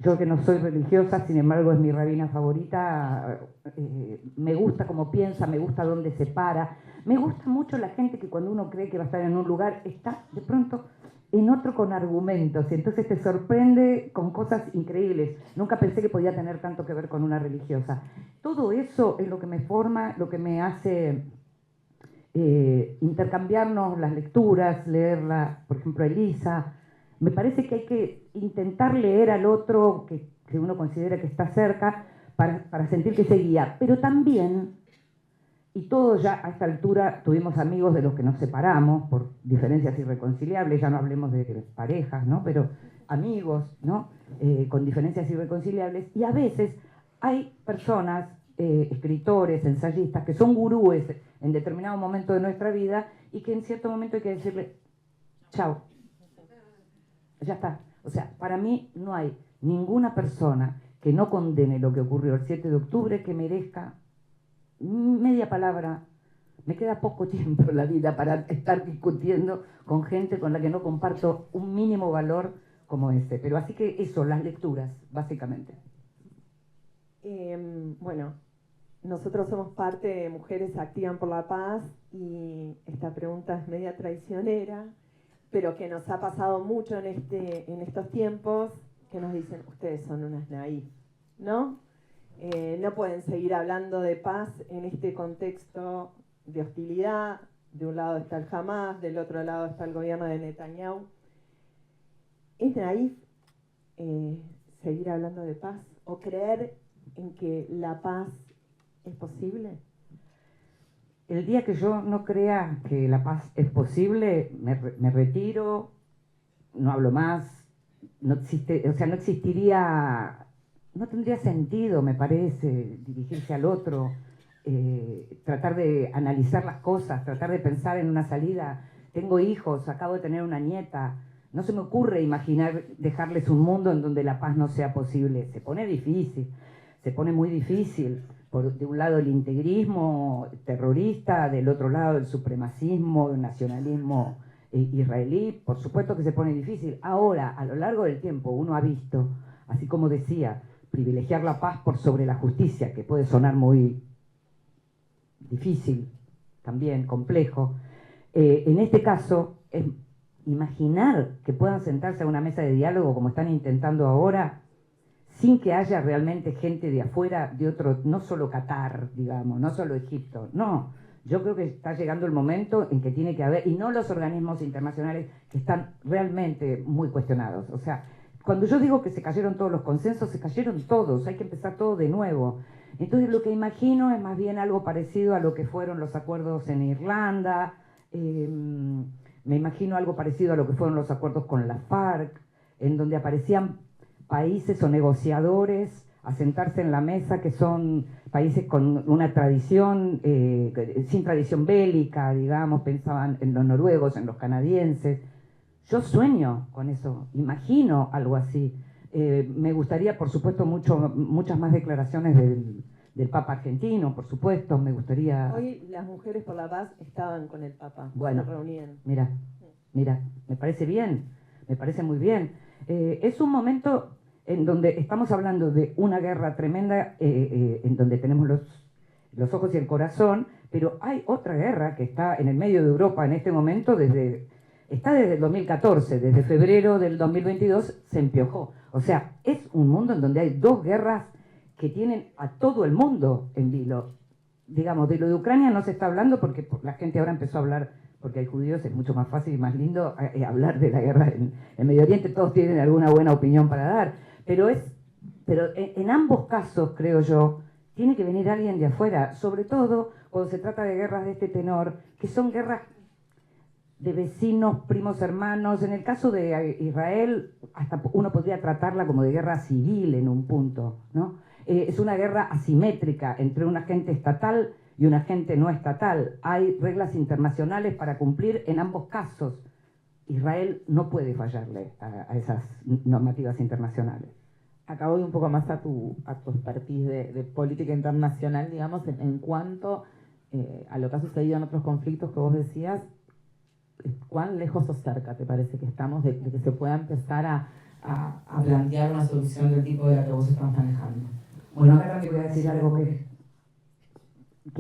S3: yo que no soy religiosa, sin embargo es mi rabina favorita, me gusta cómo piensa, me gusta dónde se para, me gusta mucho la gente que cuando uno cree que va a estar en un lugar, está de pronto en otro con argumentos, y entonces te sorprende con cosas increíbles. Nunca pensé que podía tener tanto que ver con una religiosa. Todo eso es lo que me forma, lo que me hace intercambiarnos las lecturas, leerla, por ejemplo, Elisa. Me parece que hay que intentar leer al otro que uno considera que está cerca para sentir que se guía. Pero también, y todos ya a esta altura tuvimos amigos de los que nos separamos por diferencias irreconciliables, ya no hablemos de parejas, ¿no? Pero amigos, ¿no? Con diferencias irreconciliables. Y a veces hay personas, escritores, ensayistas, que son gurúes en determinado momento de nuestra vida y que en cierto momento hay que decirle, chao. Ya está. O sea, para mí no hay ninguna persona que no condene lo que ocurrió el 7 de octubre que merezca media palabra. Me queda poco tiempo en la vida para estar discutiendo con gente con la que no comparto un mínimo valor como ese. Pero así que eso, las lecturas, básicamente.
S4: Bueno, nosotros somos parte de Mujeres Activan por la Paz y esta pregunta es media traicionera, pero que nos ha pasado mucho en estos tiempos, que nos dicen, ustedes son unas naif, ¿no? No pueden seguir hablando de paz en este contexto de hostilidad. De un lado está el Hamas, del otro lado está el gobierno de Netanyahu. ¿Es naif seguir hablando de paz o creer en que la paz es posible?
S3: El día que yo no crea que la paz es posible, me retiro, no hablo más, no existiría, no tendría sentido, me parece, dirigirse al otro, tratar de analizar las cosas, tratar de pensar en una salida. Tengo hijos, acabo de tener una nieta, no se me ocurre imaginar dejarles un mundo en donde la paz no sea posible. Se pone difícil, se pone muy difícil. De un lado el integrismo terrorista, del otro lado el supremacismo, el nacionalismo israelí, por supuesto que se pone difícil. Ahora, a lo largo del tiempo, uno ha visto, así como decía, privilegiar la paz por sobre la justicia, que puede sonar muy difícil, también complejo. En este caso, es imaginar que puedan sentarse a una mesa de diálogo como están intentando ahora, sin que haya realmente gente de afuera, de otro, no solo Qatar, digamos, no solo Egipto, no. Yo creo que está llegando el momento en que tiene que haber, y no los organismos internacionales que están realmente muy cuestionados. O sea, cuando yo digo que se cayeron todos los consensos, se cayeron todos, hay que empezar todo de nuevo. Entonces lo que imagino es más bien algo parecido a lo que fueron los acuerdos en Irlanda, me imagino algo parecido a lo que fueron los acuerdos con la FARC, en donde aparecían países o negociadores a sentarse en la mesa que son países con una tradición, sin tradición bélica, digamos, pensaban en los noruegos, en los canadienses. Yo sueño con eso, imagino algo así. Me gustaría, por supuesto, muchas más declaraciones del Papa argentino, por supuesto, me gustaría...
S4: Hoy las Mujeres por la Paz estaban con el Papa,
S3: bueno,
S4: se reunían.
S3: Mira, me parece bien, me parece muy bien. Es un momento en donde estamos hablando de una guerra tremenda, en donde tenemos los ojos y el corazón, pero hay otra guerra que está en el medio de Europa en este momento, está desde el 2014, desde febrero del 2022 se empiojó. O sea, es un mundo en donde hay dos guerras que tienen a todo el mundo en vilo. Digamos, de lo de Ucrania no se está hablando porque la gente ahora empezó a hablar, porque hay judíos, es mucho más fácil y más lindo hablar de la guerra en Medio Oriente, todos tienen alguna buena opinión para dar, pero en ambos casos, creo yo, tiene que venir alguien de afuera, sobre todo cuando se trata de guerras de este tenor, que son guerras de vecinos, primos, hermanos. En el caso de Israel, hasta uno podría tratarla como de guerra civil en un punto, ¿no? Es una guerra asimétrica entre un agente estatal y un agente no estatal. Hay reglas internacionales para cumplir en ambos casos. Israel no puede fallarle a esas normativas internacionales.
S2: Acá voy un poco más a tu expertise de política internacional, digamos, en cuanto a lo que ha sucedido en otros conflictos que vos decías. ¿Cuán lejos o cerca te parece que estamos de que se pueda empezar a plantear una solución del tipo de la que vos estás manejando?
S3: Bueno, acá también voy a decir algo que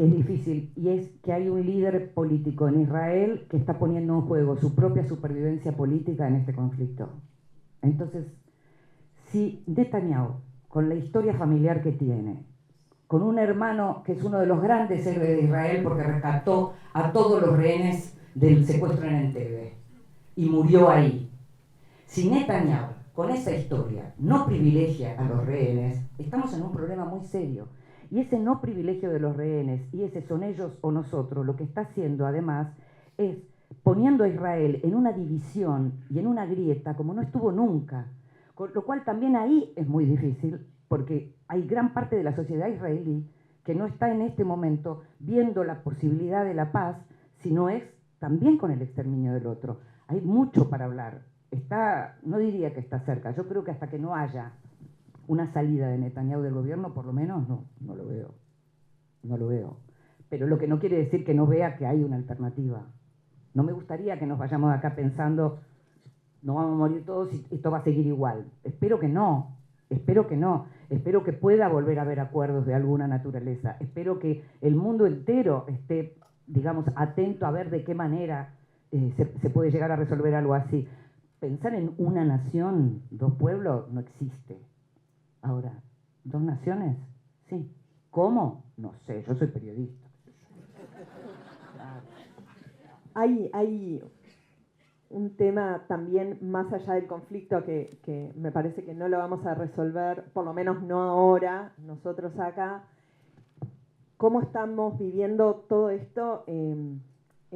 S3: es difícil, y es que hay un líder político en Israel que está poniendo en juego su propia supervivencia política en este conflicto. Entonces, si Netanyahu, con la historia familiar que tiene, con un hermano que es uno de los grandes héroes de Israel porque rescató a todos los rehenes del secuestro en Entebbe y murió ahí, si Netanyahu con esa historia no privilegia a los rehenes, estamos en un problema muy serio. Y ese no privilegio de los rehenes, y ese son ellos o nosotros, lo que está haciendo además es poniendo a Israel en una división y en una grieta como no estuvo nunca. Con lo cual también ahí es muy difícil, porque hay gran parte de la sociedad israelí que no está en este momento viendo la posibilidad de la paz, sino es también con el exterminio del otro. Hay mucho para hablar. No diría que está cerca, yo creo que hasta que no haya una salida de Netanyahu del gobierno, por lo menos no lo veo. No lo veo. Pero lo que no quiere decir que no vea que hay una alternativa. No me gustaría que nos vayamos de acá pensando, no vamos a morir todos y esto va a seguir igual. Espero que no. Espero que pueda volver a haber acuerdos de alguna naturaleza. Espero que el mundo entero esté, digamos, atento a ver de qué manera se puede llegar a resolver algo así. Pensar en una nación, dos pueblos, no existe. Ahora, ¿dos naciones? Sí. ¿Cómo? No sé, yo soy periodista.
S4: Hay un tema también más allá del conflicto que me parece que no lo vamos a resolver, por lo menos no ahora, nosotros acá. ¿Cómo estamos viviendo todo esto en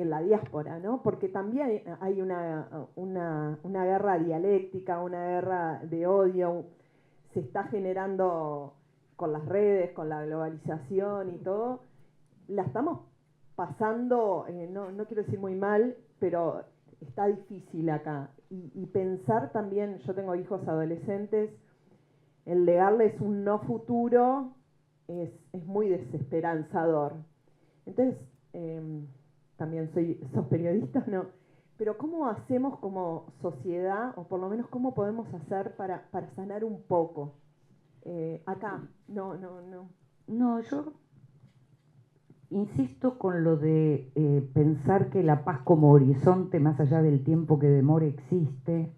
S4: la diáspora, ¿no? Porque también hay una guerra dialéctica, una guerra de odio, se está generando con las redes, con la globalización y todo. La estamos pasando, no quiero decir muy mal, pero está difícil acá. Y pensar también, yo tengo hijos adolescentes, el legarles un no futuro es muy desesperanzador. Entonces, también sos periodista, ¿no? Pero ¿cómo hacemos como sociedad, o por lo menos cómo podemos hacer para sanar un poco? Acá, no.
S3: No, yo insisto con lo de pensar que la paz como horizonte más allá del tiempo que demore existe.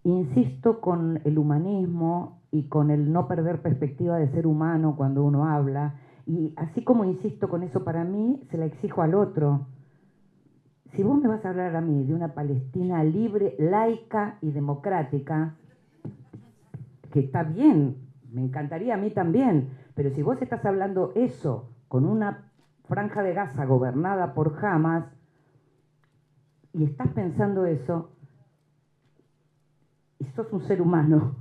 S3: Insisto con el humanismo y con el no perder perspectiva de ser humano cuando uno habla. Y así como insisto con eso para mí, se la exijo al otro. Si vos me vas a hablar a mí de una Palestina libre, laica y democrática, que está bien, me encantaría a mí también, pero si vos estás hablando eso con una franja de Gaza gobernada por Hamas y estás pensando eso, y sos un ser humano,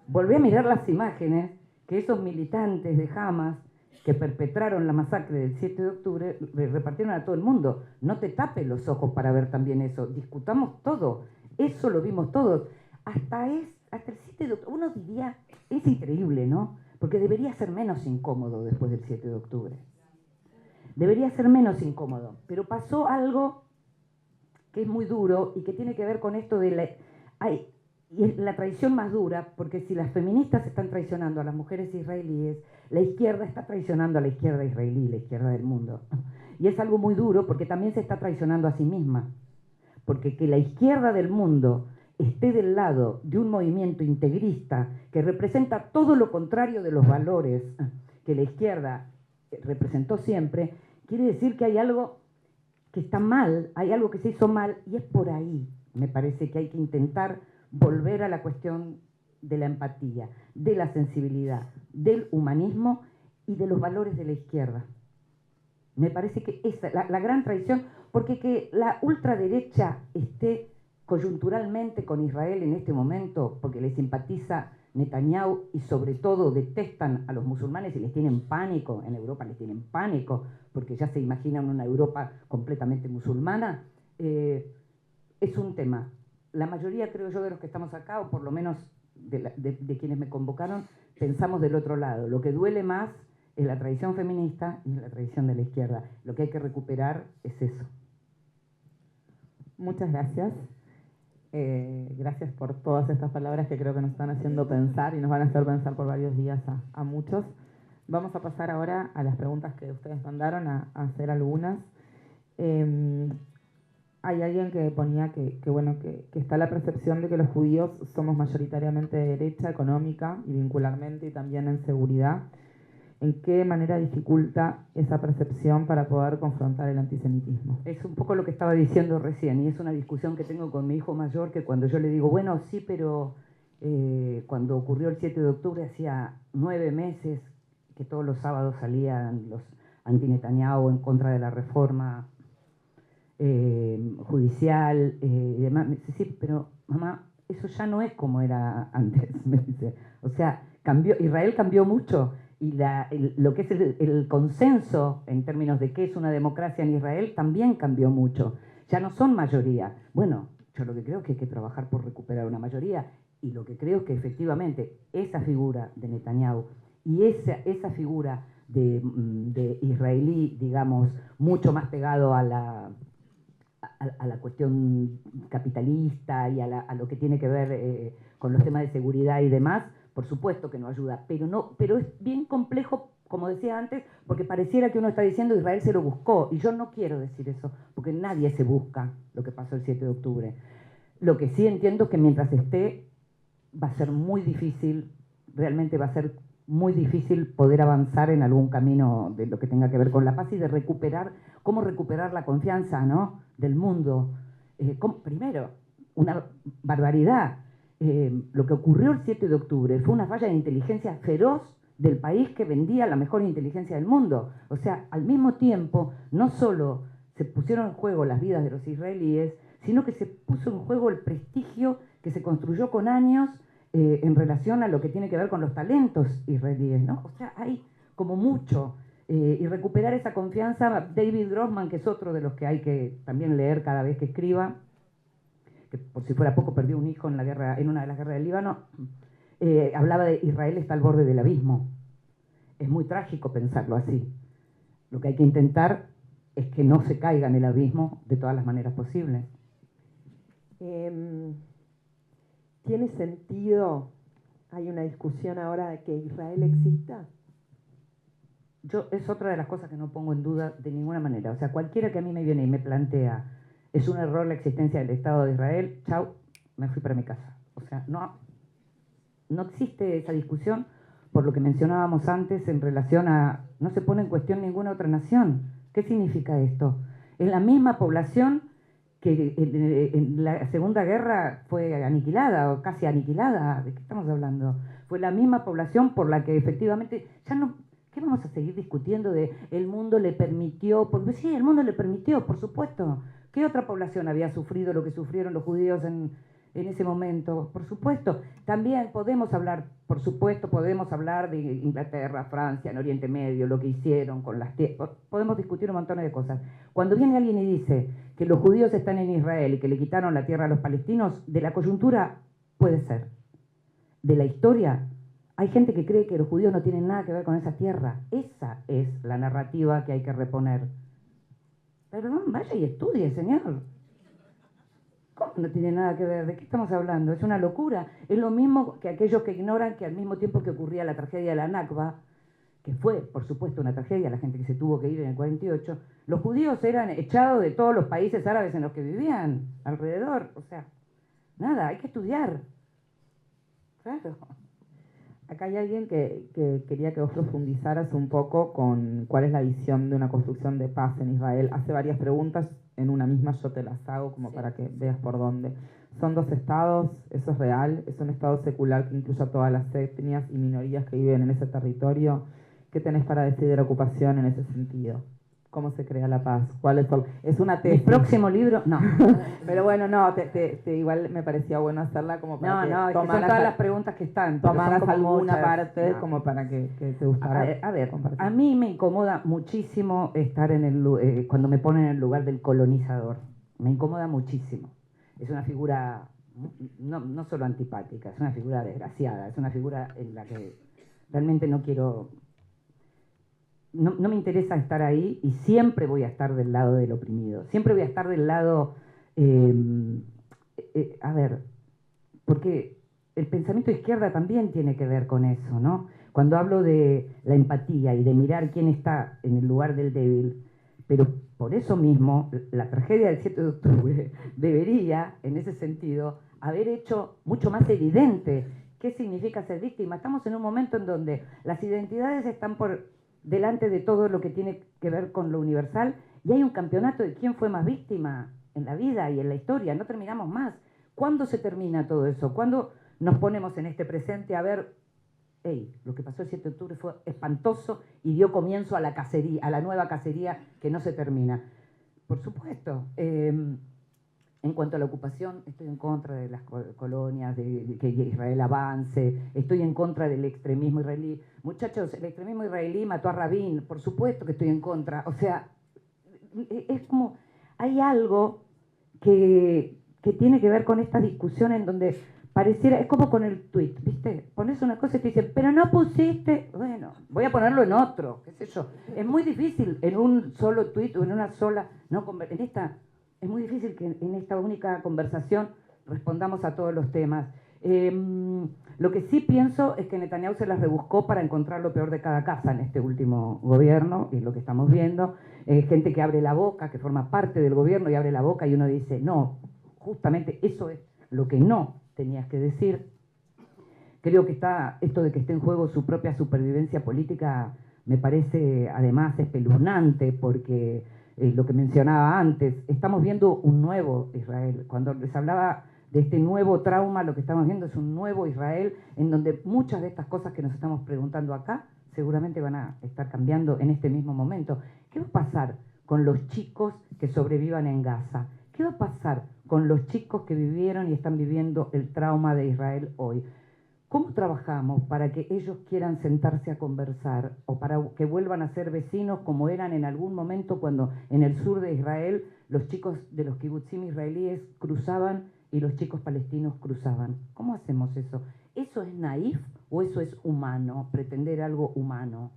S3: volví a mirar las imágenes que esos militantes de Hamas que perpetraron la masacre del 7 de octubre le repartieron a todo el mundo. No te tapes los ojos para ver también eso. Discutamos todo. Eso lo vimos todos. Hasta el 7 de octubre, uno diría, es increíble, ¿no? Porque debería ser menos incómodo después del 7 de octubre. Debería ser menos incómodo. Pero pasó algo que es muy duro y que tiene que ver con esto de y es la traición más dura, porque si las feministas están traicionando a las mujeres israelíes, la izquierda está traicionando a la izquierda israelí, la izquierda del mundo. Y es algo muy duro porque también se está traicionando a sí misma. Porque que la izquierda del mundo esté del lado de un movimiento integrista que representa todo lo contrario de los valores que la izquierda representó siempre, quiere decir que hay algo que está mal, hay algo que se hizo mal, y es por ahí, me parece que hay que intentar volver a la cuestión de la empatía, de la sensibilidad, del humanismo y de los valores de la izquierda. Me parece que esa es la gran traición, porque que la ultraderecha esté coyunturalmente con Israel en este momento, porque le simpatiza Netanyahu y sobre todo detestan a los musulmanes y les tienen pánico, en Europa les tienen pánico, porque ya se imaginan una Europa completamente musulmana, es un tema. La mayoría, creo yo, de los que estamos acá, o por lo menos de quienes me convocaron, pensamos del otro lado. Lo que duele más es la tradición feminista y la tradición de la izquierda. Lo que hay que recuperar es eso.
S2: Muchas gracias. Gracias por todas estas palabras que creo que nos están haciendo pensar y nos van a hacer pensar por varios días a muchos. Vamos a pasar ahora a las preguntas que ustedes mandaron, a hacer algunas. Hay alguien que ponía que está la percepción de que los judíos somos mayoritariamente de derecha, económica y vincularmente, y también en seguridad. ¿En qué manera dificulta esa percepción para poder confrontar el antisemitismo?
S3: Es un poco lo que estaba diciendo recién, y es una discusión que tengo con mi hijo mayor, que cuando yo le digo, bueno, sí, pero cuando ocurrió el 7 de octubre hacía 9 meses que todos los sábados salían los anti-Netanyahu en contra de la reforma judicial y demás. Me dice, sí, pero mamá, eso ya no es como era antes, me dice. O sea, Israel cambió mucho. Y lo que es el consenso en términos de qué es una democracia en Israel también cambió mucho. Ya no son mayoría. Bueno, yo lo que creo es que hay que trabajar por recuperar una mayoría, y lo que creo es que efectivamente esa figura de Netanyahu y esa figura de israelí, digamos, mucho más pegado a la cuestión capitalista y a lo que tiene que ver con los temas de seguridad y demás, por supuesto que no ayuda, pero es bien complejo, como decía antes, porque pareciera que uno está diciendo Israel se lo buscó, y yo no quiero decir eso, porque nadie se busca lo que pasó el 7 de octubre. Lo que sí entiendo es que mientras esté, va a ser muy difícil, realmente va a ser muy difícil poder avanzar en algún camino de lo que tenga que ver con la paz y de recuperar, cómo recuperar la confianza, ¿no?, del mundo. Primero, una barbaridad. Lo que ocurrió el 7 de octubre fue una falla de inteligencia feroz del país que vendía la mejor inteligencia del mundo. O sea, al mismo tiempo, no solo se pusieron en juego las vidas de los israelíes, sino que se puso en juego el prestigio que se construyó con años en relación a lo que tiene que ver con los talentos israelíes, ¿no? O sea, hay como mucho. Y recuperar esa confianza. David Grossman, que es otro de los que hay que también leer cada vez que escriba, que por si fuera poco perdió un hijo en una de las guerras del Líbano, hablaba de Israel está al borde del abismo. Es muy trágico pensarlo así. Lo que hay que intentar es que no se caiga en el abismo de todas las maneras posibles.
S4: ¿Tiene sentido, hay una discusión ahora de que Israel exista?
S3: yo es otra de las cosas que no pongo en duda de ninguna manera. O sea, cualquiera que a mí me viene y me plantea, es un error la existencia del Estado de Israel, chau, me fui para mi casa. O sea, no existe esa discusión por lo que mencionábamos antes en relación a, no se pone en cuestión ninguna otra nación. ¿Qué significa esto? Es la misma población que en la Segunda Guerra fue aniquilada o casi aniquilada. ¿De qué estamos hablando? Fue la misma población por la que efectivamente ya no... ¿Qué vamos a seguir discutiendo de el mundo le permitió? Porque sí, el mundo le permitió, por supuesto. ¿Qué otra población había sufrido lo que sufrieron los judíos en ese momento? Por supuesto. También podemos hablar, por supuesto, podemos hablar de Inglaterra, Francia, en Oriente Medio, lo que hicieron con las tierras. Podemos discutir un montón de cosas. Cuando viene alguien y dice que los judíos están en Israel y que le quitaron la tierra a los palestinos, de la coyuntura puede ser. De la historia, hay gente que cree que los judíos no tienen nada que ver con esa tierra. Esa es la narrativa que hay que reponer. Pero no, vaya y estudie, señor. ¿Cómo no tiene nada que ver? ¿De qué estamos hablando? Es una locura. Es lo mismo que aquellos que ignoran que al mismo tiempo que ocurría la tragedia de la Nakba, que fue, por supuesto, una tragedia, la gente que se tuvo que ir en el 48, los judíos eran echados de todos los países árabes en los que vivían alrededor. O sea, nada, hay que estudiar. Claro.
S2: Acá hay alguien que quería que vos profundizaras un poco con cuál es la visión de una construcción de paz en Israel. Hace varias preguntas, en una misma yo te las hago como para que veas por dónde. Son dos estados, eso es real, es un estado secular que incluye a todas las etnias y minorías que viven en ese territorio. ¿Qué tenés para decir de la ocupación en ese sentido? ¿Cómo se crea la paz? ¿Cuál es una tesis?
S3: Mi próximo libro, no.
S2: Pero bueno, no, igual me parecía bueno hacerla como para
S3: que son todas las preguntas que están.
S2: Tomaras alguna
S3: muchas,
S2: parte como para que te gustara.
S3: A ver, a mí me incomoda muchísimo estar cuando me ponen en el lugar del colonizador. Me incomoda muchísimo. Es una figura no solo antipática, es una figura desgraciada, es una figura en la que realmente no quiero... No me interesa estar ahí y siempre voy a estar del lado del oprimido. Siempre voy a estar del lado... a ver, porque el pensamiento de izquierda también tiene que ver con eso, ¿no? Cuando hablo de la empatía y de mirar quién está en el lugar del débil, pero por eso mismo la tragedia del 7 de octubre debería, en ese sentido, haber hecho mucho más evidente qué significa ser víctima. Estamos en un momento en donde las identidades están por delante de todo lo que tiene que ver con lo universal y hay un campeonato de quién fue más víctima en la vida y en la historia. No terminamos más. ¿Cuándo se termina todo eso? ¿Cuándo nos ponemos en este presente a ver, hey, lo que pasó el 7 de octubre fue espantoso y dio comienzo a la cacería, a la nueva cacería que no se termina? Por supuesto. En cuanto a la ocupación, estoy en contra de las colonias, de que Israel avance, estoy en contra del extremismo israelí. Muchachos, el extremismo israelí mató a Rabin, por supuesto que estoy en contra. O sea, es como, hay algo que tiene que ver con esta discusión en donde pareciera, es como con el tuit, ¿viste? Pones una cosa y te dicen, pero no pusiste, bueno, voy a ponerlo en otro, qué sé yo. Es muy difícil en un solo tuit o en una sola, no, en esta... Es muy difícil que en esta única conversación respondamos a todos los temas. Lo que sí pienso es que Netanyahu se las rebuscó para encontrar lo peor de cada casa en este último gobierno, y es lo que estamos viendo. Gente que abre la boca, que forma parte del gobierno y abre la boca y uno dice, no, justamente eso es lo que no tenías que decir. Creo que está esto de que esté en juego su propia supervivencia política, me parece además espeluznante porque... lo que mencionaba antes, estamos viendo un nuevo Israel. Cuando les hablaba de este nuevo trauma, lo que estamos viendo es un nuevo Israel en donde muchas de estas cosas que nos estamos preguntando acá seguramente van a estar cambiando en este mismo momento. ¿Qué va a pasar con los chicos que sobrevivan en Gaza? ¿Qué va a pasar con los chicos que vivieron y están viviendo el trauma de Israel hoy? ¿Cómo trabajamos para que ellos quieran sentarse a conversar o para que vuelvan a ser vecinos como eran en algún momento cuando en el sur de Israel los chicos de los kibutzim israelíes cruzaban y los chicos palestinos cruzaban? ¿Cómo hacemos eso? ¿Eso es naif o eso es humano, pretender algo humano?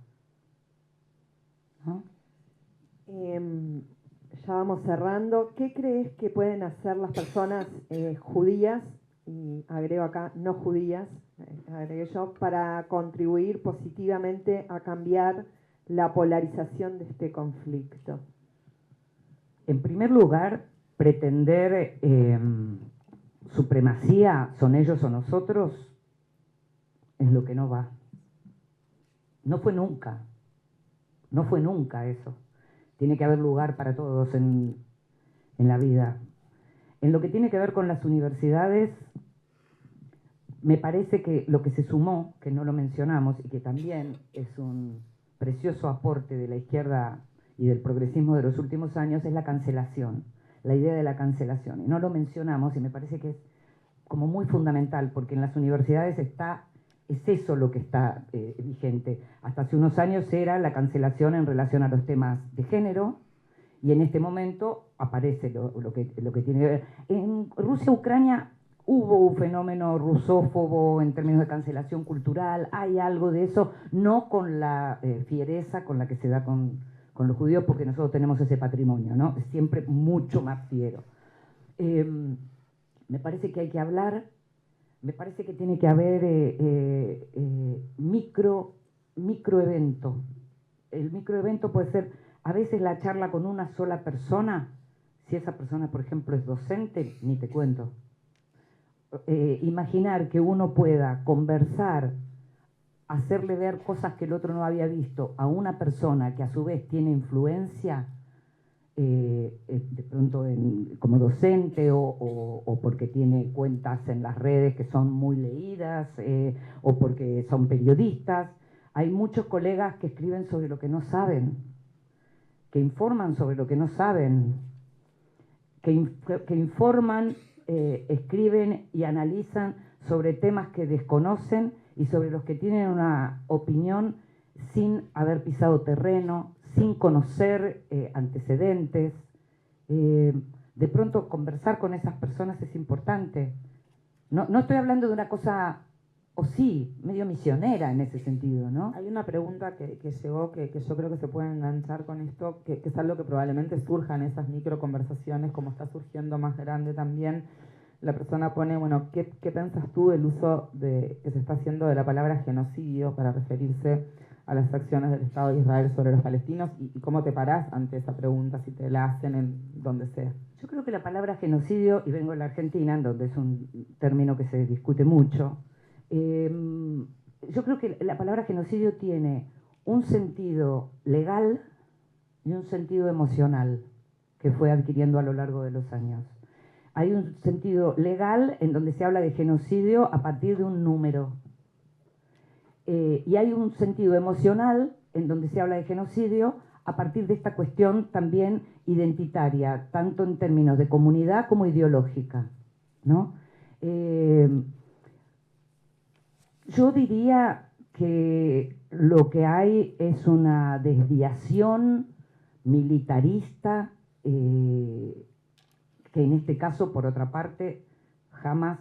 S3: ¿No?
S4: Ya vamos cerrando. ¿Qué crees que pueden hacer las personas judías, y agrego acá no judías, agregué yo, para contribuir positivamente a cambiar la polarización de este conflicto?
S3: En primer lugar, pretender supremacía, son ellos o nosotros, es lo que no va. No fue nunca eso. Tiene que haber lugar para todos en la vida. En lo que tiene que ver con las universidades, me parece que lo que se sumó, que no lo mencionamos y que también es un precioso aporte de la izquierda y del progresismo de los últimos años, es la cancelación, la idea de la cancelación. Y no lo mencionamos y me parece que es como muy fundamental, porque en las universidades es eso lo que está vigente. Hasta hace unos años era la cancelación en relación a los temas de género, y en este momento aparece lo que tiene que ver. En Rusia-Ucrania hubo un fenómeno rusófobo en términos de cancelación cultural, hay algo de eso, no con la fiereza con la que se da con los judíos, porque nosotros tenemos ese patrimonio, ¿no? Es siempre mucho más fiero. Me parece que hay que hablar, me parece que tiene que haber microevento. El microevento puede ser a veces la charla con una sola persona. Si esa persona, por ejemplo, es docente, ni te cuento. Imaginar que uno pueda conversar, hacerle ver cosas que el otro no había visto a una persona que a su vez tiene influencia, de pronto como docente o porque tiene cuentas en las redes que son muy leídas, o porque son periodistas. Hay muchos colegas que escriben sobre lo que no saben, que informan sobre lo que no saben, que informan, escriben y analizan sobre temas que desconocen y sobre los que tienen una opinión sin haber pisado terreno, sin conocer antecedentes. De pronto conversar con esas personas es importante. No estoy hablando de una cosa, o sí, medio misionera en ese sentido, ¿no?
S2: Hay una pregunta que llegó que yo creo que se puede enganchar con esto, que es algo que probablemente surja en esas micro conversaciones, como está surgiendo más grande también. La persona pone, bueno, ¿qué piensas tú del uso que se está haciendo de la palabra genocidio para referirse a las acciones del Estado de Israel sobre los palestinos? ¿Y cómo te parás ante esa pregunta si te la hacen en donde sea?
S3: Yo creo que la palabra genocidio, y vengo de la Argentina, en donde es un término que se discute mucho, yo creo que la palabra genocidio tiene un sentido legal y un sentido emocional que fue adquiriendo a lo largo de los años. Hay un sentido legal en donde se habla de genocidio a partir de un número. Y hay un sentido emocional en donde se habla de genocidio a partir de esta cuestión también identitaria, tanto en términos de comunidad como ideológica, ¿no? Yo diría que lo que hay es una desviación militarista, que en este caso, por otra parte, jamás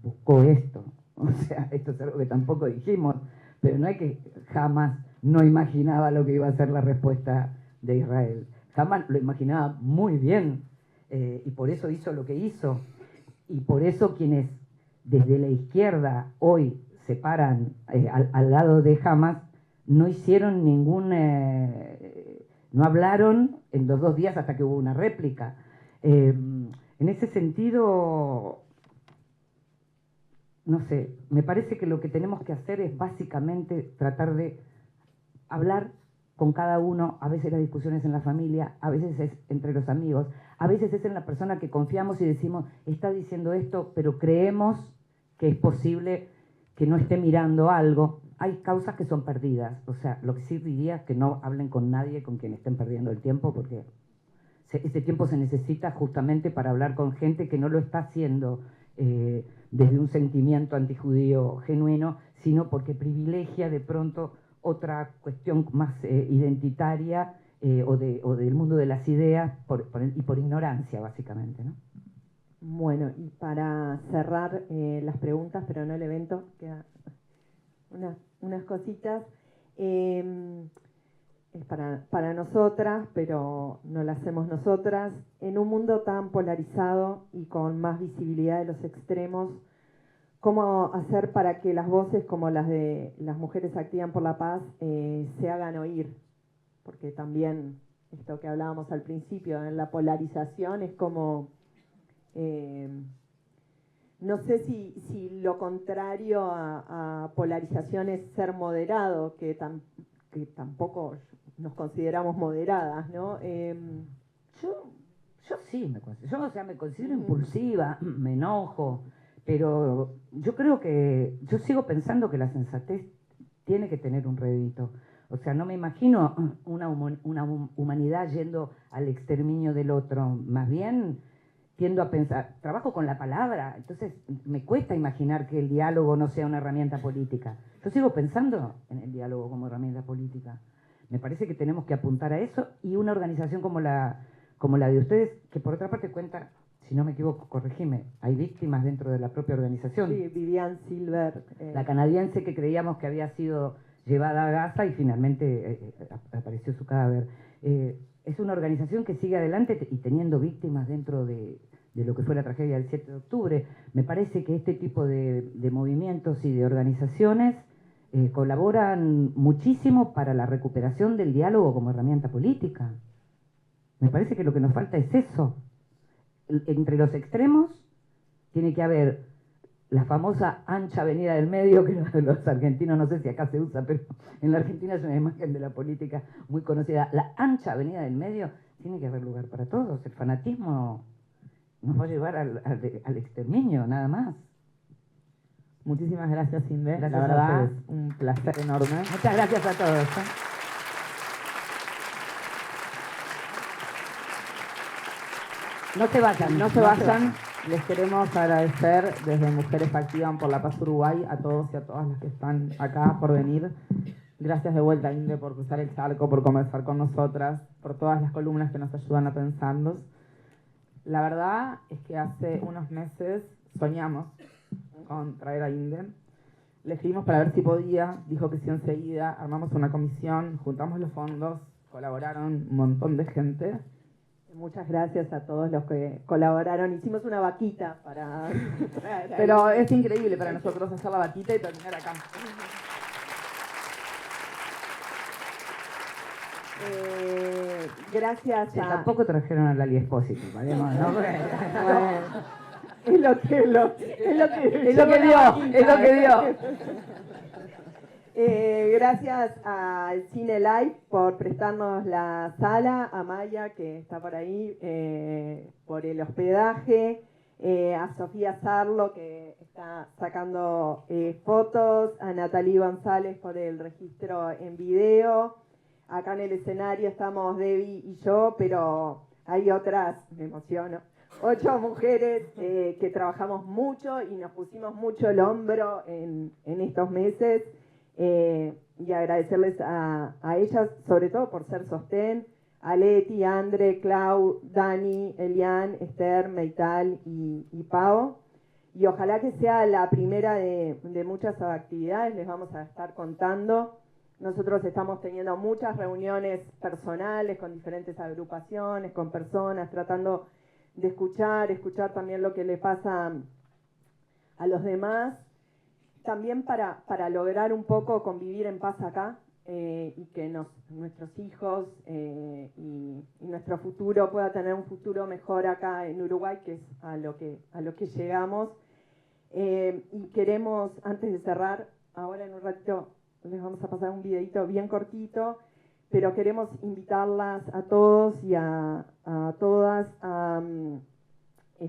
S3: buscó esto. O sea, esto es algo que tampoco dijimos, pero no es que jamás no imaginaba lo que iba a ser la respuesta de Israel. Jamás lo imaginaba muy bien, y por eso hizo lo que hizo. Y por eso quienes desde la izquierda hoy se paran al lado de Hamas, no hicieron no hablaron en los 2 días hasta que hubo una réplica. En ese sentido, no sé, me parece que lo que tenemos que hacer es básicamente tratar de hablar con cada uno. A veces las discusiones en la familia, a veces es entre los amigos, a veces es en la persona que confiamos y decimos, está diciendo esto, pero creemos que es posible que no esté mirando algo. Hay causas que son perdidas. O sea, lo que sí diría es que no hablen con nadie con quien estén perdiendo el tiempo, porque ese tiempo se necesita justamente para hablar con gente que no lo está haciendo desde un sentimiento antijudío genuino, sino porque privilegia de pronto otra cuestión más identitaria, o del mundo de las ideas y por ignorancia, básicamente, ¿no?
S4: Bueno, y para cerrar las preguntas, pero no el evento, quedan unas cositas. Es para nosotras, pero no la hacemos nosotras. En un mundo tan polarizado y con más visibilidad de los extremos, ¿cómo hacer para que las voces como las de las mujeres activan por la paz se hagan oír porque también esto que hablábamos al principio, en la polarización es como, no sé si lo contrario a polarización es ser moderado, que tampoco nos consideramos moderadas, ¿no?
S3: Yo sí me considero impulsiva, me enojo, pero yo creo que, yo sigo pensando que la sensatez tiene que tener un rédito. O sea, no me imagino una humanidad yendo al exterminio del otro. Más bien tiendo a pensar, trabajo con la palabra, entonces me cuesta imaginar que el diálogo no sea una herramienta política. Yo sigo pensando en el diálogo como herramienta política. Me parece que tenemos que apuntar a eso, y una organización como la de ustedes, que por otra parte cuenta, si no me equivoco, corregime, hay víctimas dentro de la propia organización.
S4: Sí, Vivian Silver.
S3: La canadiense que creíamos que había sido llevada a Gaza y finalmente apareció su cadáver. Es una organización que sigue adelante y teniendo víctimas dentro de lo que fue la tragedia del 7 de octubre. Me parece que este tipo de movimientos y de organizaciones colaboran muchísimo para la recuperación del diálogo como herramienta política. Me parece que lo que nos falta es eso. Entre los extremos tiene que haber la famosa ancha avenida del medio, que los argentinos, no sé si acá se usa, pero en la Argentina es una imagen de la política muy conocida. La ancha avenida del medio, tiene que haber lugar para todos. El fanatismo nos va a llevar al exterminio, nada más.
S2: Muchísimas gracias, Inde.
S3: Gracias
S2: la
S3: a
S2: verdad,
S3: ustedes.
S2: un placer enorme.
S3: Muchas gracias a todos. No se vayan.
S2: No se vayan. Les queremos agradecer desde Mujeres Activan por la Paz Uruguay a todos y a todas las que están acá por venir. Gracias de vuelta, Inde, por cruzar el charco, por conversar con nosotras, por todas las columnas que nos ayudan a pensarlos. La verdad es que hace unos meses soñamos con traer a Inde. Le escribimos para ver si podía, dijo que sí enseguida, armamos una comisión, juntamos los fondos, colaboraron un montón de gente.
S4: Muchas gracias a todos los que colaboraron. Hicimos una vaquita para...
S2: Pero es increíble para nosotros hacer la vaquita y terminar acá.
S4: Gracias
S3: Sí,
S4: a...
S3: tampoco trajeron a Lali Espósito, ¿vale? No,
S4: Bueno, es lo que
S2: dio.
S4: Gracias al Cine Live por prestarnos la sala, a Maya, que está por ahí, por el hospedaje, a Sofía Sarlo, que está sacando fotos, a Natalie González por el registro en video. Acá en el escenario estamos Debbie y yo, pero hay otras, me emociono, 8 mujeres que trabajamos mucho y nos pusimos mucho el hombro en estos meses. Y agradecerles a ellas, sobre todo por ser sostén, a Leti, Andre, Clau, Dani, Elian, Esther, Meital y Pau. Y ojalá que sea la primera de muchas actividades, les vamos a estar contando. Nosotros estamos teniendo muchas reuniones personales con diferentes agrupaciones, con personas, tratando de escuchar también lo que le pasa a los demás. También para lograr un poco convivir en paz acá y que nuestros hijos y nuestro futuro pueda tener un futuro mejor acá en Uruguay, que es a lo que llegamos. Y queremos, antes de cerrar, ahora en un ratito les vamos a pasar un videito bien cortito, pero queremos invitarlas a todos y a todas a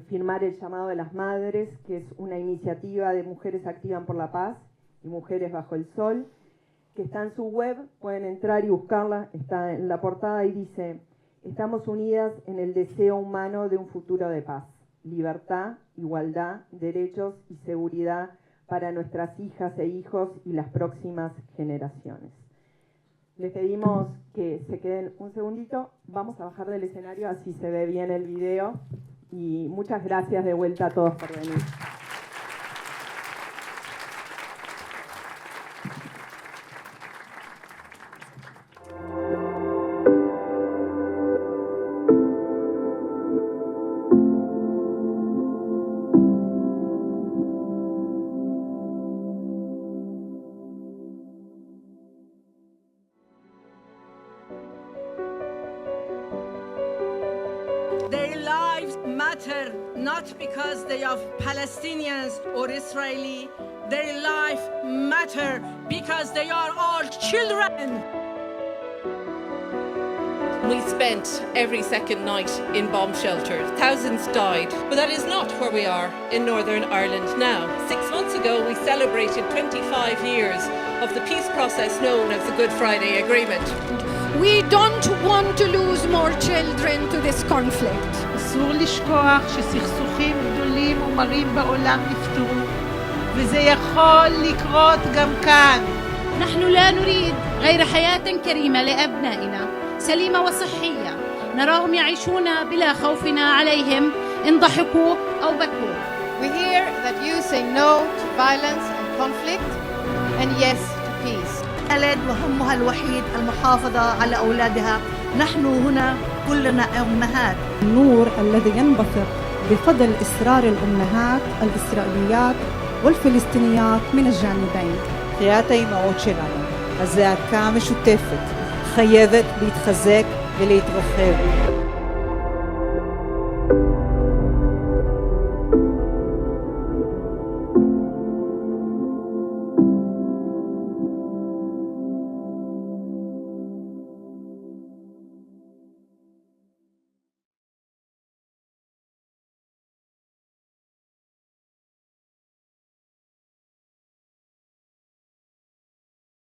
S4: firmar el llamado de las madres, que es una iniciativa de Mujeres Activan por la Paz y Mujeres Bajo el Sol, que está en su web, pueden entrar y buscarla, está en la portada y dice: estamos unidas en el deseo humano de un futuro de paz, libertad, igualdad, derechos y seguridad para nuestras hijas e hijos y las próximas generaciones. Les pedimos que se queden un segundito, vamos a bajar del escenario así se ve bien el video. Y muchas gracias de vuelta a todos por venir.
S6: not because they are Palestinians or Israeli. Their life matter because they are all children.
S7: We spent every second night in bomb shelters. Thousands died. But that is not where we are in Northern Ireland now. 6 months ago, we celebrated 25 years of the peace process known as the Good Friday Agreement.
S6: We don't want to lose more children to this conflict.
S8: אסור לשכוח שסכסוכים גדולים ומרים בעולם נפתרו, וזה יכול לקרות גם כאן.
S9: نحن لا نريد غير حياة كريمة لأبنائنا سليمة وصحية نراهم يعيشون بلا خوف عليهم إن ضحكوا أو بكوا.
S5: We hear that you say no to violence and conflict and yes to peace.
S10: البلد وهمها الوحيد المحافظة على أولادها. نحن هنا كلنا أمهات.
S11: النور الذي ينبثق بفضل إصرار الأمهات الإسرائيليات والفلسطينيات من الجانبين.
S8: קריאת האימהות שלנו, הזעקה המשותפת, חייבת להתחזק ולהתרחב.